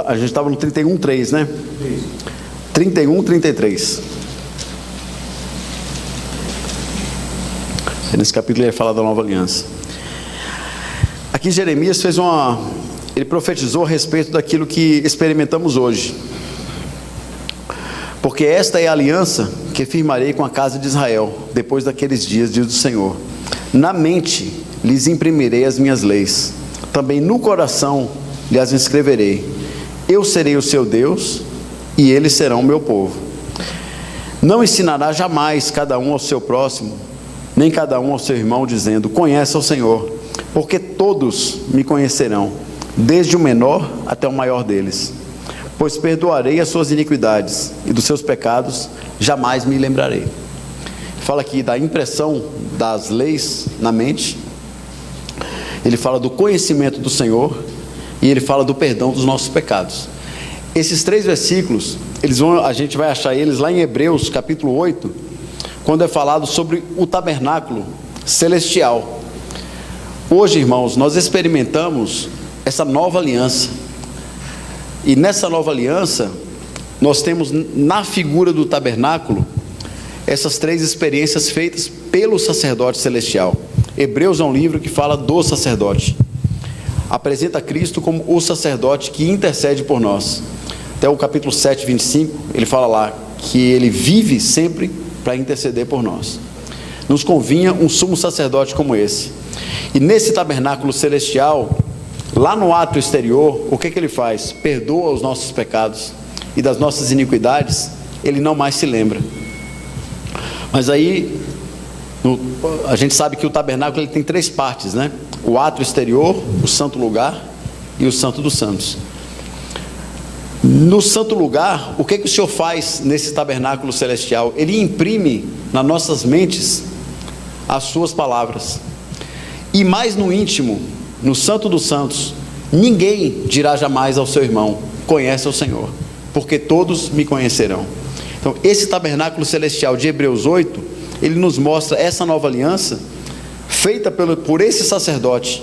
a gente estava no 31, 3, né? 31, 33. Nesse capítulo ele vai falar da nova aliança. Aqui Jeremias ele profetizou a respeito daquilo que experimentamos hoje. Porque esta é a aliança que firmarei com a casa de Israel, depois daqueles dias, diz o Senhor. Na mente lhes imprimirei as minhas leis, também no coração lhes escreverei. Eu serei o seu Deus, e eles serão o meu povo. Não ensinará jamais cada um ao seu próximo, nem cada um ao seu irmão, dizendo, conhece ao Senhor, porque todos me conhecerão, desde o menor até o maior deles. Pois perdoarei as suas iniquidades, e dos seus pecados jamais me lembrarei. Fala aqui da impressão das leis na mente, ele fala do conhecimento do Senhor, e ele fala do perdão dos nossos pecados. Esses 3 versículos, a gente vai achar eles lá em Hebreus capítulo 8, quando é falado sobre o tabernáculo celestial. Hoje, irmãos, nós experimentamos essa nova aliança. E nessa nova aliança, nós temos na figura do tabernáculo, essas 3 experiências feitas pelo sacerdote celestial. Hebreus é um livro que fala do sacerdote. apresenta Cristo como o sacerdote que intercede por nós. Até o capítulo 7, 25, ele fala lá que ele vive sempre para interceder por nós. Nos convinha um sumo sacerdote como esse. E nesse tabernáculo celestial, lá no ato exterior, o que ele faz? Perdoa os nossos pecados e das nossas iniquidades, ele não mais se lembra. Mas aí, a gente sabe que o tabernáculo ele tem 3 partes, né? O ato exterior, o santo lugar e o santo dos santos. No santo lugar, o que o Senhor faz nesse tabernáculo celestial? Ele imprime nas nossas mentes as suas palavras. E mais no íntimo, no santo dos santos, ninguém dirá jamais ao seu irmão: conhece o Senhor, porque todos me conhecerão. Então, esse tabernáculo celestial de Hebreus 8, ele nos mostra essa nova aliança, feita por esse sacerdote,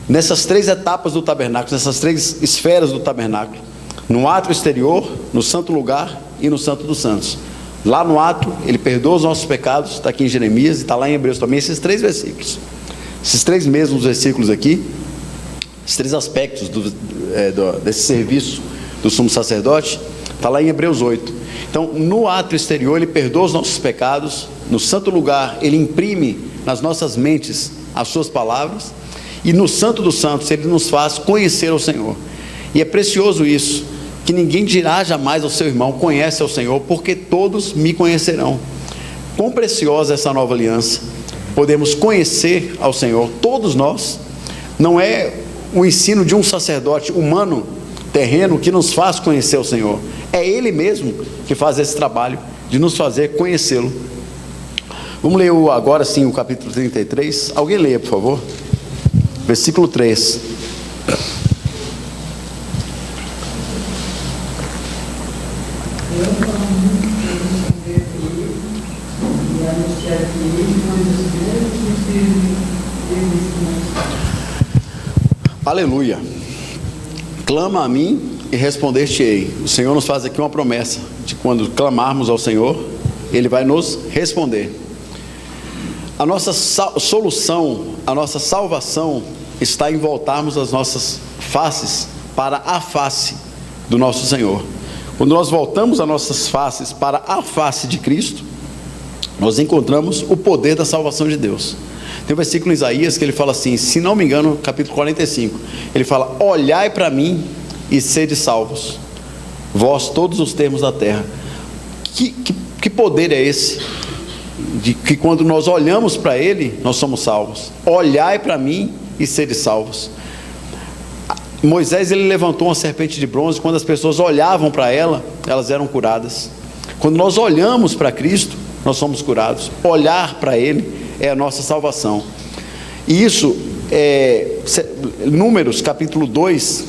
nessas 3 etapas do tabernáculo, nessas 3 esferas do tabernáculo. No ato exterior, no santo lugar e no santo dos santos. Lá no ato, ele perdoa os nossos pecados, está aqui em Jeremias e está lá em Hebreus também, esses 3 versículos. Esses 3 mesmos versículos aqui, esses 3 aspectos desse serviço do sumo sacerdote, está lá em Hebreus 8. Então, no ato exterior, ele perdoa os nossos pecados, no santo lugar, ele imprime nas nossas mentes as suas palavras, e no santo dos santos, ele nos faz conhecer ao Senhor. E é precioso isso, que ninguém dirá jamais ao seu irmão: conhece ao Senhor, porque todos me conhecerão. Quão preciosa essa nova aliança, podemos conhecer ao Senhor, todos nós. Não é o ensino de um sacerdote humano, terreno, que nos faz conhecer o Senhor, é Ele mesmo que faz esse trabalho de nos fazer conhecê-lo. Vamos ler agora sim o capítulo 33, alguém leia por favor, versículo 3. Aleluia. Clama a mim e responder-te-ei. O Senhor nos faz aqui uma promessa de quando clamarmos ao Senhor, Ele vai nos responder. A nossa solução, a nossa salvação está em voltarmos as nossas faces para a face do nosso Senhor. Quando nós voltamos as nossas faces para a face de Cristo, nós encontramos o poder da salvação de Deus. Tem um versículo em Isaías que ele fala assim, se não me engano, capítulo 45, ele fala: olhai para mim e sede salvos, vós todos os termos da terra. Que poder é esse? De que quando nós olhamos para Ele, nós somos salvos. Olhai para mim e sede salvos. Moisés, ele levantou uma serpente de bronze, quando as pessoas olhavam para ela, elas eram curadas. Quando nós olhamos para Cristo, nós somos curados. Olhar para Ele é a nossa salvação. E isso Números capítulo 2,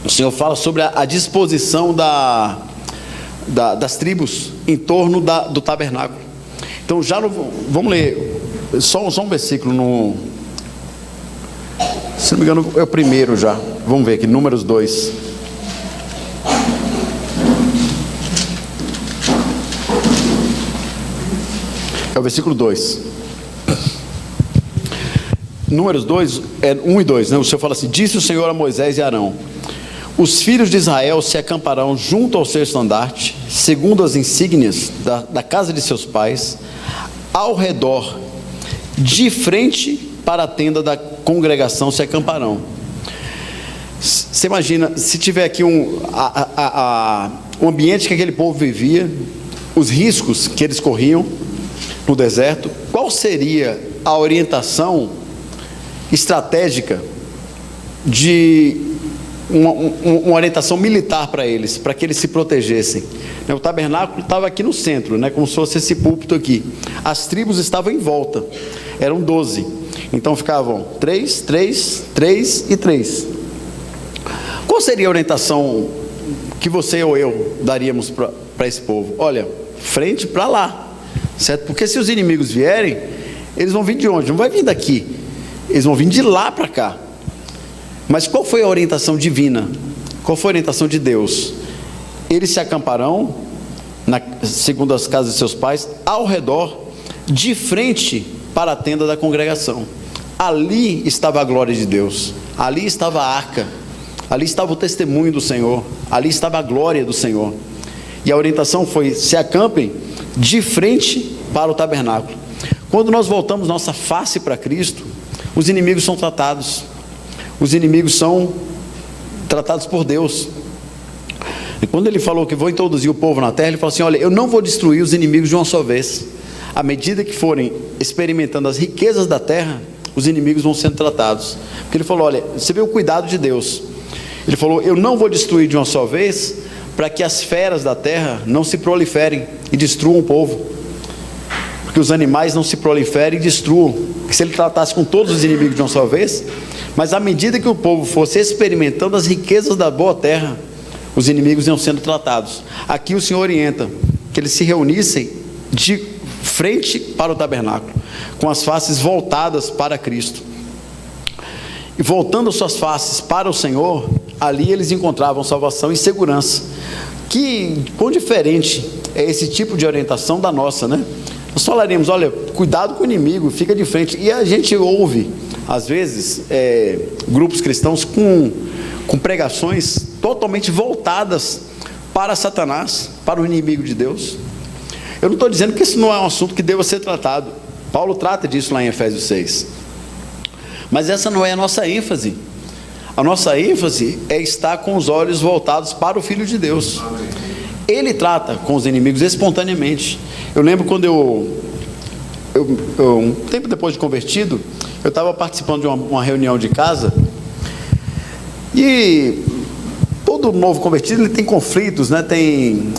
o Senhor fala sobre a disposição das tribos em torno do tabernáculo. Então vamos ler só um versículo, se não me engano é o primeiro já. Vamos ver aqui, Números 2. É o versículo 2. Números 2, 1 e 2, né? O Senhor fala assim: disse o Senhor a Moisés e Arão: os filhos de Israel se acamparão junto ao seu estandarte, segundo as insígnias da casa de seus pais, ao redor, de frente para a tenda da congregação se acamparão. Você imagina, se tiver aqui o ambiente que aquele povo vivia, os riscos que eles corriam no deserto, qual seria a orientação estratégica de uma orientação militar para eles, para que eles se protegessem? O tabernáculo estava aqui no centro, né, como se fosse esse púlpito aqui. As tribos estavam em volta, eram 12, então ficavam 3, 3, 3 e 3. Qual seria a orientação que você ou eu daríamos para esse povo? Olha, frente para lá, certo? Porque se os inimigos vierem, eles vão vir de onde? Não vai vir daqui, eles vão vir de lá para cá. Mas qual foi a orientação divina? Qual foi a orientação de Deus? Eles se acamparão, segundo as casas de seus pais, ao redor, de frente para a tenda da congregação. Ali estava a glória de Deus, ali estava a arca, ali estava o testemunho do Senhor, ali estava a glória do Senhor. E a orientação foi: se acampem de frente para o tabernáculo. Quando nós voltamos nossa face para Cristo, os inimigos são tratados. Os inimigos são tratados por Deus. E quando ele falou que vou introduzir o povo na terra, ele falou assim: olha, eu não vou destruir os inimigos de uma só vez. À medida que forem experimentando as riquezas da terra, os inimigos vão sendo tratados. Porque ele falou: olha, você vê o cuidado de Deus. Ele falou: eu não vou destruir de uma só vez, para que as feras da terra não se proliferem e destruam o povo. Porque os animais não se proliferem e destruam. Porque se ele tratasse com todos os inimigos de uma só vez, mas à medida que o povo fosse experimentando as riquezas da boa terra, os inimigos iam sendo tratados. Aqui o Senhor orienta que eles se reunissem de frente para o tabernáculo, com as faces voltadas para Cristo. E voltando as suas faces para o Senhor, ali eles encontravam salvação e segurança. Que quão diferente é esse tipo de orientação da nossa, né? Nós falaremos: olha, cuidado com o inimigo, fica de frente. E a gente ouve, às vezes, grupos cristãos com pregações totalmente voltadas para Satanás, para o inimigo de Deus. Eu não estou dizendo que isso não é um assunto que deva ser tratado. Paulo trata disso lá em Efésios 6. Mas essa não é a nossa ênfase. A nossa ênfase é estar com os olhos voltados para o Filho de Deus. Ele trata com os inimigos espontaneamente. Eu lembro quando um tempo depois de convertido, eu estava participando de uma reunião de casa, e todo novo convertido ele tem conflitos, né? Tem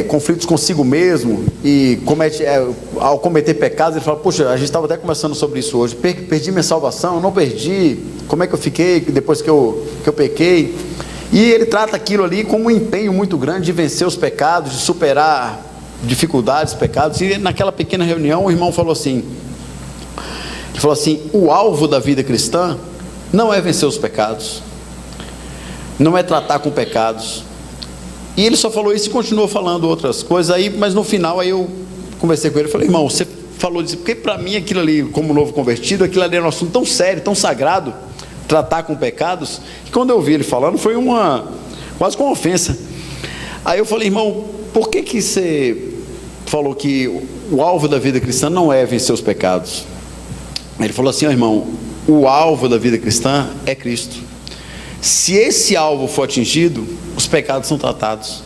conflitos consigo mesmo, e ao cometer pecados ele fala: poxa, a gente estava até conversando sobre isso hoje, perdi minha salvação, não perdi, como é que eu fiquei depois que eu pequei? E ele trata aquilo ali como um empenho muito grande de vencer os pecados, de superar dificuldades, pecados. E naquela pequena reunião o irmão falou assim, o alvo da vida cristã não é vencer os pecados, não é tratar com pecados. E ele só falou isso e continuou falando outras coisas aí, mas no final aí eu conversei com ele e falei: irmão, você falou disso, porque para mim aquilo ali, como novo convertido, aquilo ali era um assunto tão sério, tão sagrado, tratar com pecados, que quando eu ouvi ele falando foi quase uma ofensa. Aí eu falei: irmão, por que você falou que o alvo da vida cristã não é vencer os pecados? Ele falou assim: irmão, o alvo da vida cristã é Cristo. Se esse alvo for atingido, os pecados são tratados,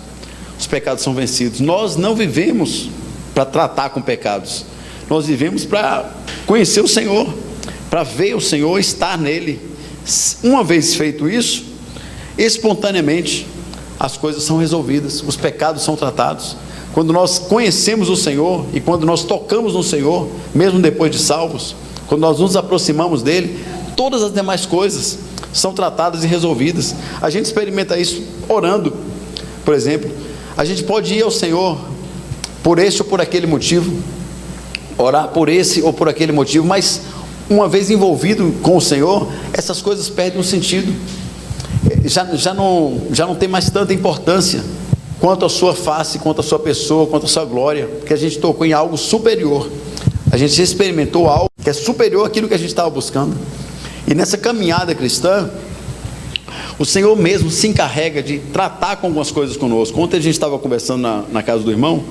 os pecados são vencidos. Nós não vivemos para tratar com pecados, nós vivemos para conhecer o Senhor, para ver o Senhor, estar nele. Uma vez feito isso, espontaneamente as coisas são resolvidas, os pecados são tratados. Quando nós conhecemos o Senhor e quando nós tocamos no Senhor, mesmo depois de salvos, quando nós nos aproximamos dele, todas as demais coisas são tratadas e resolvidas. A gente experimenta isso orando, por exemplo. A gente pode ir ao Senhor por este ou por aquele motivo, orar por esse ou por aquele motivo, mas uma vez envolvido com o Senhor, essas coisas perdem o sentido. Já não tem mais tanta importância quanto a sua face, quanto a sua pessoa, quanto a sua glória, porque a gente tocou em algo superior. A gente experimentou algo que é superior àquilo que a gente estava buscando. E nessa caminhada cristã, o Senhor mesmo se encarrega de tratar com algumas coisas conosco. Ontem a gente estava conversando na casa do irmão,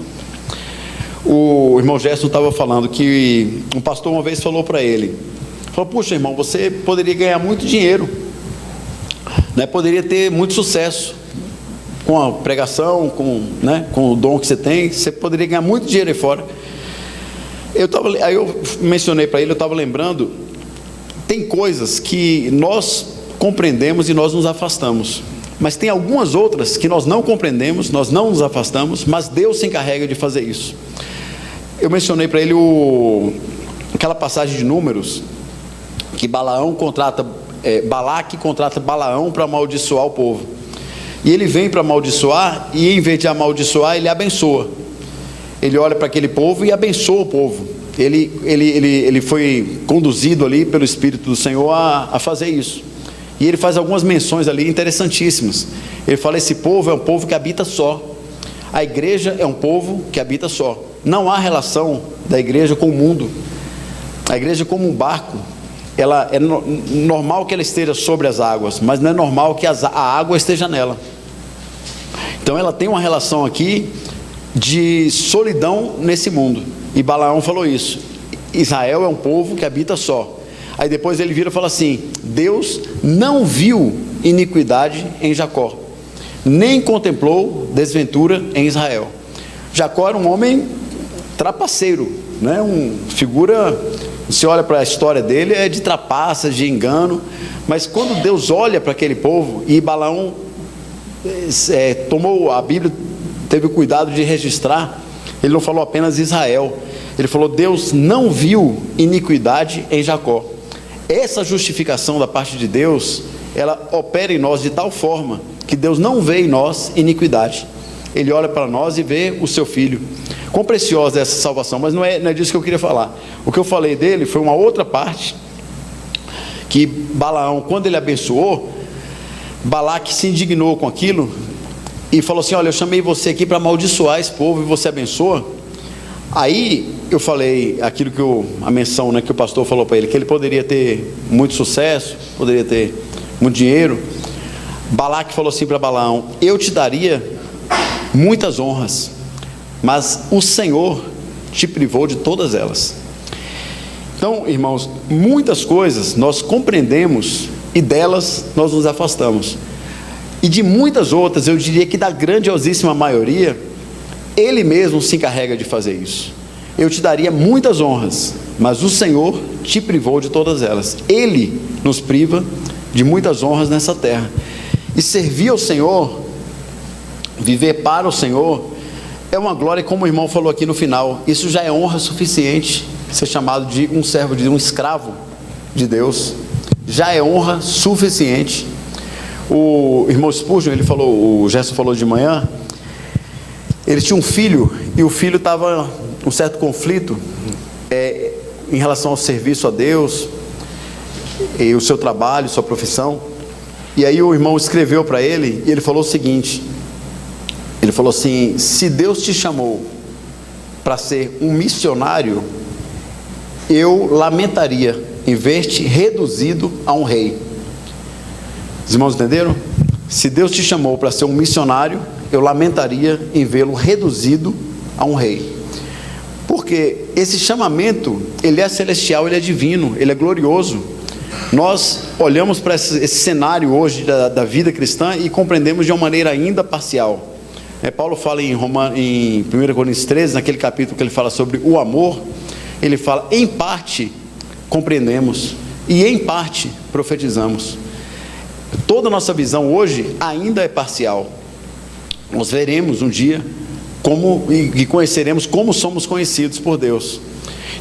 o irmão Gerson estava falando que um pastor uma vez falou para ele, puxa irmão, você poderia ganhar muito dinheiro, né? Poderia ter muito sucesso com a pregação, com o dom que você tem, você poderia ganhar muito dinheiro aí fora. Aí eu mencionei para ele, eu estava lembrando, tem coisas que nós compreendemos e nós nos afastamos, mas tem algumas outras que nós não compreendemos, nós não nos afastamos, mas Deus se encarrega de fazer isso. Eu mencionei para ele aquela passagem de Números, que Balaque contrata Balaão para amaldiçoar o povo, e ele vem para amaldiçoar, e em vez de amaldiçoar, ele abençoa. Ele olha para aquele povo e abençoa o povo. Ele foi conduzido ali pelo Espírito do Senhor a fazer isso. E ele faz algumas menções ali interessantíssimas. Ele fala: esse povo é um povo que habita só. A igreja é um povo que habita só. Não há relação da igreja com o mundo. A igreja é como um barco ela é normal que ela esteja sobre as águas, mas não é normal que a água esteja nela. Então ela tem uma relação aqui de solidão nesse mundo. E Balaão falou isso. Israel é um povo que habita só. Aí depois ele vira e fala assim: Deus não viu iniquidade em Jacó, nem contemplou desventura em Israel. Jacó era um homem trapaceiro, né? Figura, você olha para a história dele, é de trapaças, de engano. Mas quando Deus olha para aquele povo, e Balaão tomou a Bíblia, teve o cuidado de registrar, ele não falou apenas Israel, ele falou: Deus não viu iniquidade em Jacó. Essa justificação da parte de Deus, ela opera em nós de tal forma que Deus não vê em nós iniquidade. Ele olha para nós e vê o seu Filho. Quão preciosa é essa salvação, mas não é disso que eu queria falar. O que eu falei dele foi uma outra parte, que Balaão, quando ele abençoou, Balaque se indignou com aquilo e falou assim: olha, eu chamei você aqui para amaldiçoar esse povo e você abençoa. Aí eu falei aquilo que a menção, né, que o pastor falou para ele, que ele poderia ter muito sucesso, poderia ter muito dinheiro. Balaque falou assim para Balaão: eu te daria muitas honras, mas o Senhor te privou de todas elas. Então, irmãos, muitas coisas nós compreendemos e delas nós nos afastamos. E de muitas outras, eu diria que da grandiosíssima maioria, Ele mesmo se encarrega de fazer isso. Eu te daria muitas honras, mas o Senhor te privou de todas elas. Ele nos priva de muitas honras nessa terra. E servir ao Senhor, viver para o Senhor, é uma glória, como o irmão falou aqui no final. Isso já é honra suficiente, ser chamado de um servo, de um escravo de Deus. Já é honra suficiente. O irmão Spurgeon, o Gerson falou de manhã, ele tinha um filho, e o filho estava um certo conflito em relação ao serviço a Deus, e o seu trabalho, sua profissão. E aí o irmão escreveu para ele, e ele falou o seguinte, ele falou assim: se Deus te chamou para ser um missionário, eu lamentaria em ver-te reduzido a um rei. Os irmãos entenderam? Se Deus te chamou para ser um missionário, eu lamentaria em vê-lo reduzido a um rei. Porque esse chamamento, ele é celestial, ele é divino, ele é glorioso. Nós olhamos para esse cenário hoje da vida cristã e compreendemos de uma maneira ainda parcial. Paulo fala em 1 Coríntios 13, naquele capítulo que ele fala sobre o amor, ele fala: em parte compreendemos e em parte profetizamos. Toda a nossa visão hoje ainda é parcial. Nós veremos um dia e conheceremos como somos conhecidos por Deus.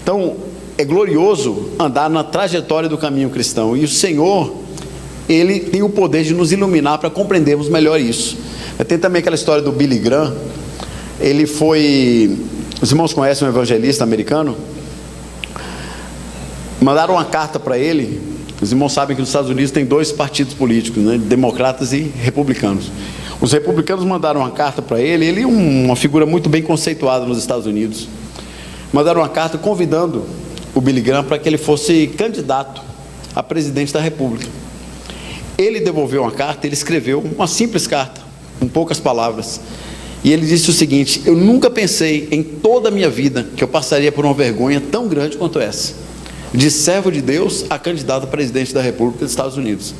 Então é glorioso andar na trajetória do caminho cristão, e o Senhor, Ele tem o poder de nos iluminar para compreendermos melhor isso. Tem também aquela história do Billy Graham. Ele foi, os irmãos conhecem um evangelista americano, mandaram uma carta para ele. Os irmãos sabem que nos Estados Unidos tem 2 partidos políticos, né, democratas e republicanos. Os republicanos mandaram uma carta para ele. Ele é uma figura muito bem conceituada nos Estados Unidos. Mandaram uma carta convidando o Billy Graham para que ele fosse candidato a presidente da república. Ele devolveu uma carta, ele escreveu uma simples carta, com poucas palavras, e ele disse o seguinte: eu nunca pensei em toda a minha vida que eu passaria por uma vergonha tão grande quanto essa, de servo de Deus a candidato a presidente da república dos Estados Unidos.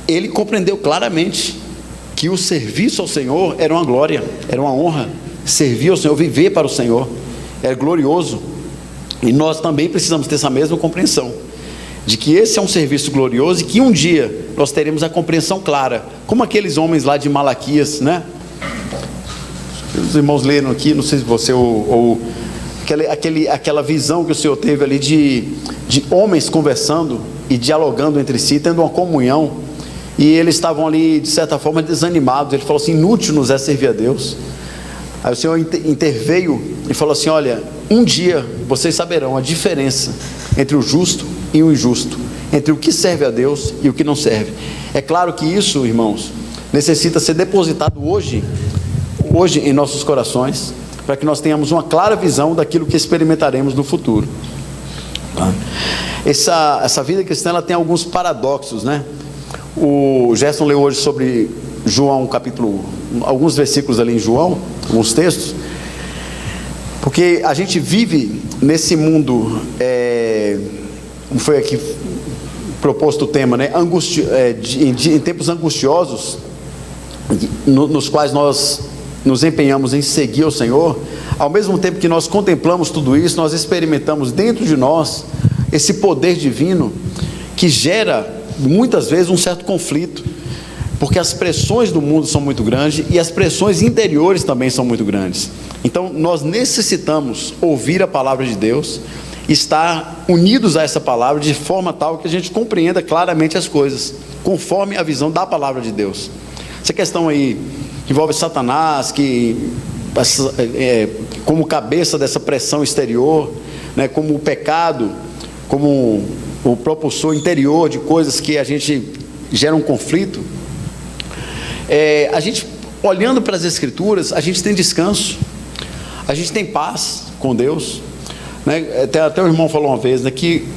Ele compreendeu claramente que o serviço ao Senhor era uma glória, era uma honra. Servir ao Senhor, viver para o Senhor, é glorioso. E nós também precisamos ter essa mesma compreensão, de que esse é um serviço glorioso, e que um dia nós teremos a compreensão clara, como aqueles homens lá de Malaquias, né? Os irmãos leram aqui, não sei se você ou aquela visão que o Senhor teve ali de homens conversando e dialogando entre si, tendo uma comunhão, e eles estavam ali de certa forma desanimados. Ele falou assim: inútil nos é servir a Deus. Aí o Senhor interveio e falou assim: olha, um dia vocês saberão a diferença entre o justo e o injusto, entre o que serve a Deus e o que não serve. É claro que isso, irmãos, necessita ser depositado hoje em nossos corações, para que nós tenhamos uma clara visão daquilo que experimentaremos no futuro. Tá? Essa vida cristã, ela tem alguns paradoxos, né? O Gerson leu hoje sobre João capítulo, alguns versículos ali em João, alguns textos, porque a gente vive nesse mundo, como foi aqui proposto o tema, né? Em tempos angustiosos, nos quais nós nos empenhamos em seguir o Senhor. Ao mesmo tempo que nós contemplamos tudo isso, nós experimentamos dentro de nós esse poder divino que gera muitas vezes um certo conflito, porque as pressões do mundo são muito grandes e as pressões interiores também são muito grandes. Então nós necessitamos ouvir a palavra de Deus, estar unidos a essa palavra de forma tal que a gente compreenda claramente as coisas, conforme a visão da palavra de Deus. Essa questão aí que envolve Satanás, como cabeça dessa pressão exterior, né, como o pecado, como o propulsor interior de coisas que a gente gera um conflito, a gente, olhando para as Escrituras, a gente tem descanso, a gente tem paz com Deus, né? Até o irmão falou uma vez, né, que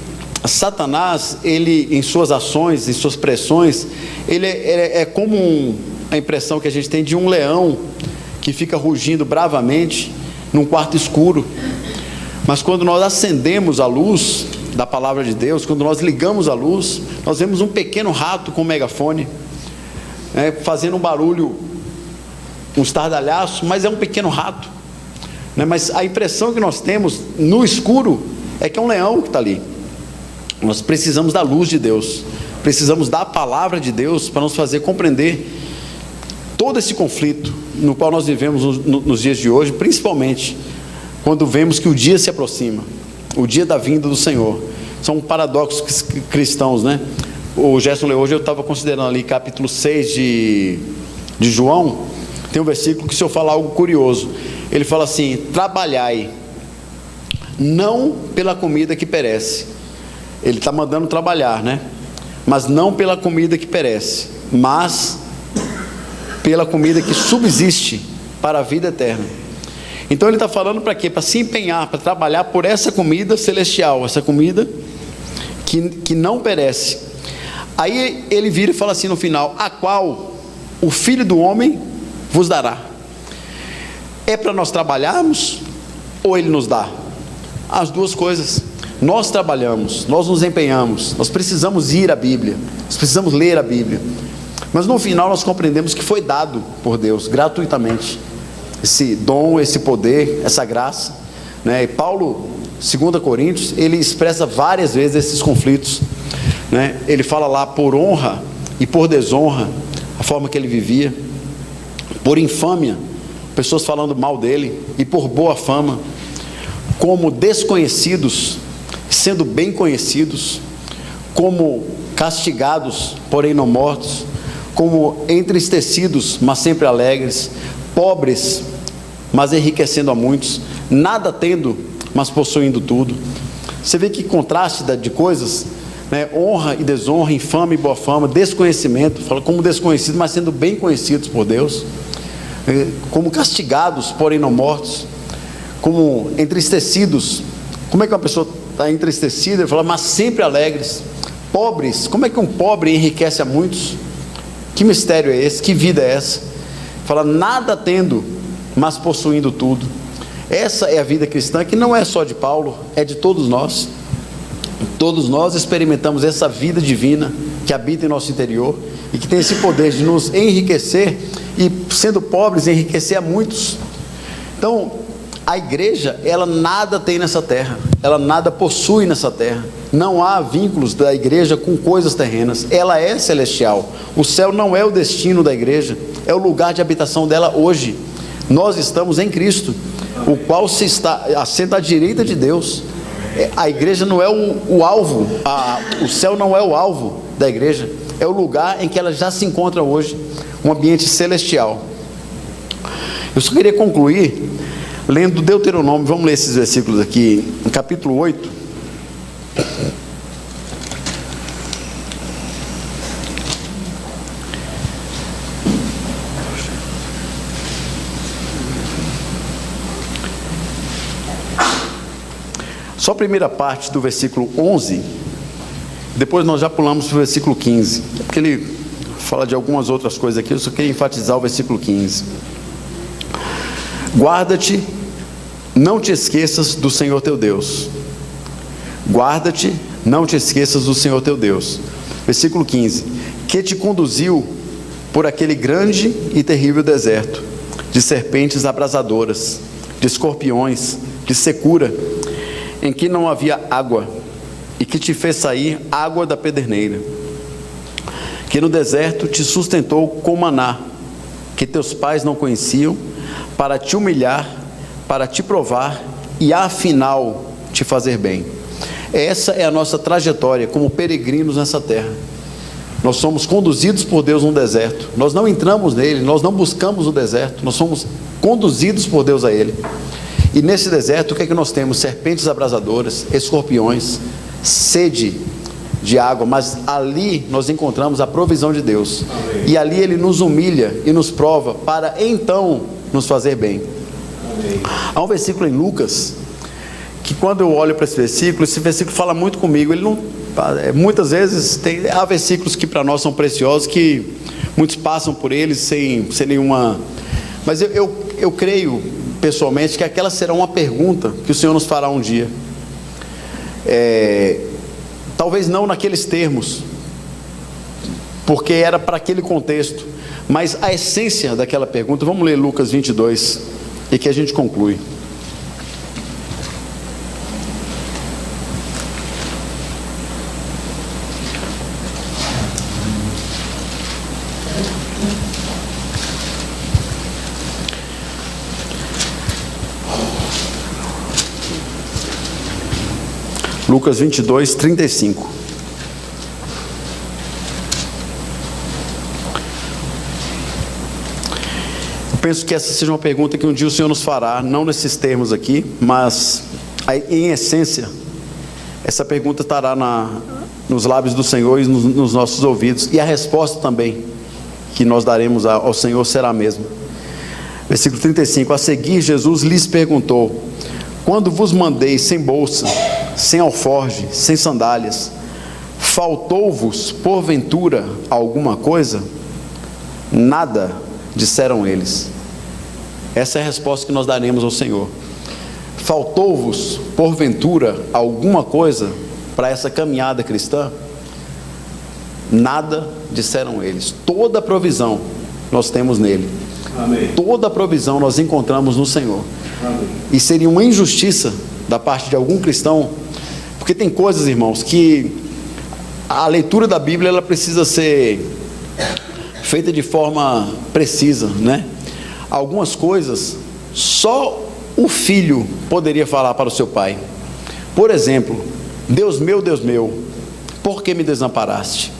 Satanás, ele, em suas ações, em suas pressões, ele é como a impressão que a gente tem de um leão que fica rugindo bravamente num quarto escuro. Mas quando nós acendemos a luz da palavra de Deus, quando nós ligamos a luz, nós vemos um pequeno rato com um megafone, fazendo um barulho, um estardalhaço, mas é um pequeno rato, né? Mas a impressão que nós temos no escuro é que é um leão que está ali. Nós precisamos da luz de Deus, precisamos da palavra de Deus para nos fazer compreender todo esse conflito no qual nós vivemos nos dias de hoje, principalmente quando vemos que o dia se aproxima, o dia da vinda do Senhor. São paradoxos cristãos, né? O Gerson leu hoje, eu estava considerando ali capítulo 6 de João, tem um versículo que o Senhor fala algo curioso. Ele fala assim: trabalhai não pela comida que perece. Ele está mandando trabalhar, né? Mas não pela comida que perece, mas pela comida que subsiste para a vida eterna. Então ele está falando para quê? Para se empenhar, para trabalhar por essa comida celestial, essa comida que não perece. Aí ele vira e fala assim no final: a qual o Filho do Homem vos dará. É para nós trabalharmos ou ele nos dá? As duas coisas. Nós trabalhamos, nós nos empenhamos, nós precisamos ir à Bíblia, nós precisamos ler a Bíblia, mas no final nós compreendemos que foi dado por Deus gratuitamente esse dom, esse poder, essa graça, né? E Paulo, 2 Coríntios, ele expressa várias vezes esses conflitos, né? Ele fala lá por honra e por desonra, a forma que ele vivia, por infâmia, pessoas falando mal dele, e por boa fama, como desconhecidos sendo bem conhecidos, como castigados porém não mortos, como entristecidos mas sempre alegres, pobres mas enriquecendo a muitos, nada tendo mas possuindo tudo. Você vê que contraste de coisas, né? Honra e desonra, infame e boa fama, desconhecimento, fala como desconhecidos mas sendo bem conhecidos por Deus, como castigados porém não mortos, como entristecidos. Como é que uma pessoa está entristecida? Ele fala, mas sempre alegres. Pobres, como é que um pobre enriquece a muitos? Que mistério é esse? Que vida é essa? Fala, nada tendo, mas possuindo tudo. Essa é a vida cristã, que não é só de Paulo, é de todos nós. Todos nós experimentamos essa vida divina que habita em nosso interior e que tem esse poder de nos enriquecer e, sendo pobres, enriquecer a muitos. Então, a igreja, ela nada tem nessa terra, ela nada possui nessa terra. Não há vínculos da igreja com coisas terrenas, ela é celestial. O céu não é o destino da igreja, é o lugar de habitação dela hoje. Nós estamos em Cristo, o qual se assenta à direita de Deus. A igreja não é o alvo, o céu não é o alvo da igreja, é o lugar em que ela já se encontra hoje, um ambiente celestial. Eu só queria concluir lendo Deuteronômio. Vamos ler esses versículos aqui, no capítulo 8. Só a primeira parte do versículo 11, depois nós já pulamos para o versículo 15, porque ele fala de algumas outras coisas aqui, eu só queria enfatizar o versículo 15. Guarda-te, não te esqueças do Senhor teu Deus. Guarda-te, não te esqueças do Senhor teu Deus. Versículo 15. Que te conduziu por aquele grande e terrível deserto, de serpentes abrasadoras, de escorpiões, de secura, em que não havia água, e que te fez sair água da pederneira, que no deserto te sustentou com maná, que teus pais não conheciam, para te humilhar, para te provar e afinal te fazer bem. Essa é a nossa trajetória como peregrinos nessa terra. Nós somos conduzidos por Deus num deserto. Nós não entramos nele, nós não buscamos o deserto, nós somos conduzidos por Deus a ele. E nesse deserto, o que é que nós temos? Serpentes abrasadoras, escorpiões, sede de água, mas ali nós encontramos a provisão de Deus. Amém. E ali ele nos humilha e nos prova para então nos fazer bem. Amém. Há um versículo em Lucas que, quando eu olho para esse versículo fala muito comigo. Ele não, muitas vezes há versículos que para nós são preciosos, que muitos passam por eles sem nenhuma, mas eu creio pessoalmente que aquela será uma pergunta que o Senhor nos fará um dia. Talvez não naqueles termos, porque era para aquele contexto, mas a essência daquela pergunta. Vamos ler Lucas 22 e que a gente conclui. Lucas 22, 35. Eu penso que essa seja uma pergunta que um dia o Senhor nos fará, não nesses termos aqui, mas em essência, essa pergunta estará nos lábios do Senhor e nos nossos ouvidos, e a resposta também que nós daremos ao Senhor será a mesma. Versículo 35. A seguir, Jesus lhes perguntou: quando vos mandei sem bolsa, sem alforje, sem sandálias, faltou-vos porventura alguma coisa? Nada, disseram eles. Essa é a resposta que nós daremos ao Senhor. Faltou-vos porventura alguma coisa para essa caminhada cristã? Nada, disseram eles. Toda a provisão nós temos nele. Amém. Toda a provisão nós encontramos no Senhor. Amém. E seria uma injustiça da parte de algum cristão, porque tem coisas, irmãos, que a leitura da Bíblia ela precisa ser feita de forma precisa, né? Algumas coisas só o filho poderia falar para o seu pai. Por exemplo, Deus meu, por que me desamparaste?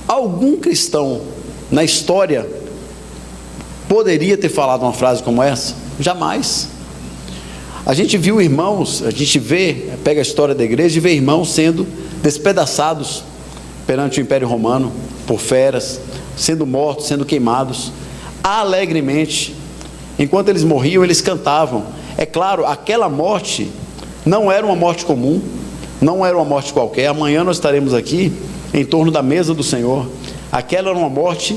Algum cristão na história poderia ter falado uma frase como essa? Jamais. A gente viu irmãos, a gente pega a história da igreja e vê irmãos sendo despedaçados perante o Império Romano, por feras, sendo mortos, sendo queimados, alegremente. Enquanto eles morriam, eles cantavam. É claro, aquela morte não era uma morte comum, não era uma morte qualquer. Amanhã nós estaremos aqui em torno da mesa do Senhor. Aquela era uma morte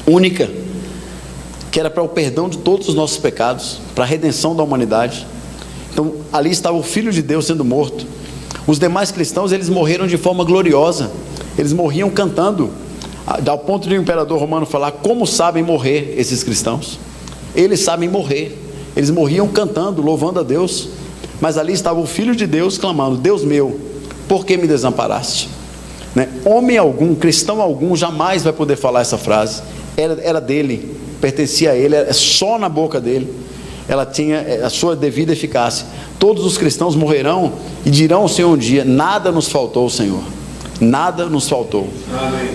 única, que era para o perdão de todos os nossos pecados, para a redenção da humanidade. Então ali estava o Filho de Deus sendo morto. Os demais cristãos, eles morreram de forma gloriosa, eles morriam cantando, ao ponto de o imperador romano falar: como sabem morrer esses cristãos? Eles sabem morrer. Eles morriam cantando, louvando a Deus. Mas ali estava o Filho de Deus clamando: Deus meu, por que me desamparaste? Né? Homem algum, cristão algum, jamais vai poder falar essa frase. Era dele, pertencia a ele, é só na boca dele. Ela tinha a sua devida eficácia. Todos os cristãos morrerão e dirão ao Senhor um dia: nada nos faltou, Senhor, nada nos faltou.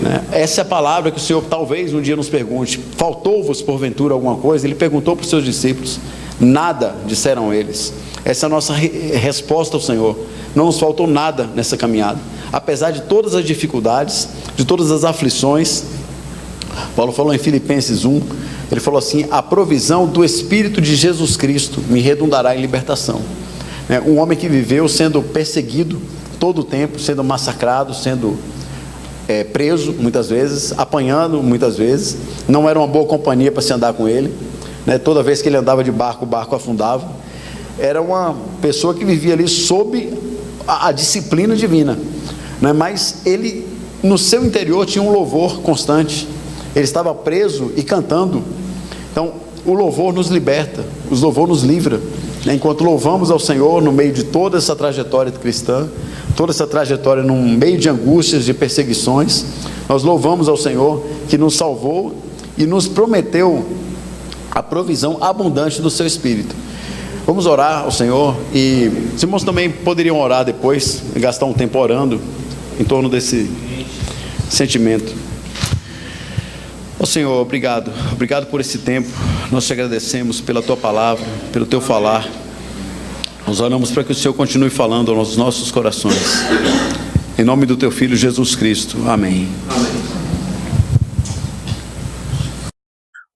Né? Essa é a palavra que o Senhor talvez um dia nos pergunte: faltou-vos porventura alguma coisa? Ele perguntou para os seus discípulos: nada, disseram eles. Essa é a nossa resposta ao Senhor. Não nos faltou nada nessa caminhada, apesar de todas as dificuldades, de todas as aflições. Paulo falou em Filipenses 1, ele falou assim: a provisão do Espírito de Jesus Cristo me redundará em libertação. né? Um homem que viveu sendo perseguido todo o tempo, sendo massacrado, sendo preso muitas vezes, apanhando muitas vezes. Não era uma boa companhia para se andar com ele, né? Toda vez que ele andava de barco, o barco afundava. Era uma pessoa que vivia ali sob a disciplina divina, né? Mas ele, no seu interior, tinha um louvor constante. Ele estava preso e cantando. Então, o louvor nos liberta, o louvor nos livra, né? Enquanto louvamos ao Senhor no meio de toda essa trajetória cristã, toda essa trajetória no meio de angústias, de perseguições, nós louvamos ao Senhor que nos salvou e nos prometeu a provisão abundante do seu Espírito. Vamos orar ao Senhor, e os irmãos também poderiam orar depois, gastar um tempo orando em torno desse sentimento. Ó Senhor, obrigado por esse tempo. Nós te agradecemos pela tua palavra, pelo teu falar. Nós oramos para que o Senhor continue falando aos nossos corações. Em nome do teu Filho Jesus Cristo. Amém.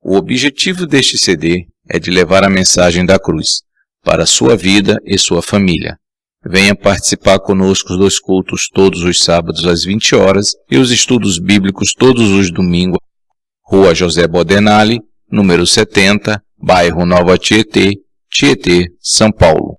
O objetivo deste CD é de levar a mensagem da cruz para a sua vida e sua família. Venha participar conosco dos cultos todos os sábados às 20 horas e os estudos bíblicos todos os domingos. Rua José Bodenali, número 70, bairro Nova Tietê, Tietê, São Paulo.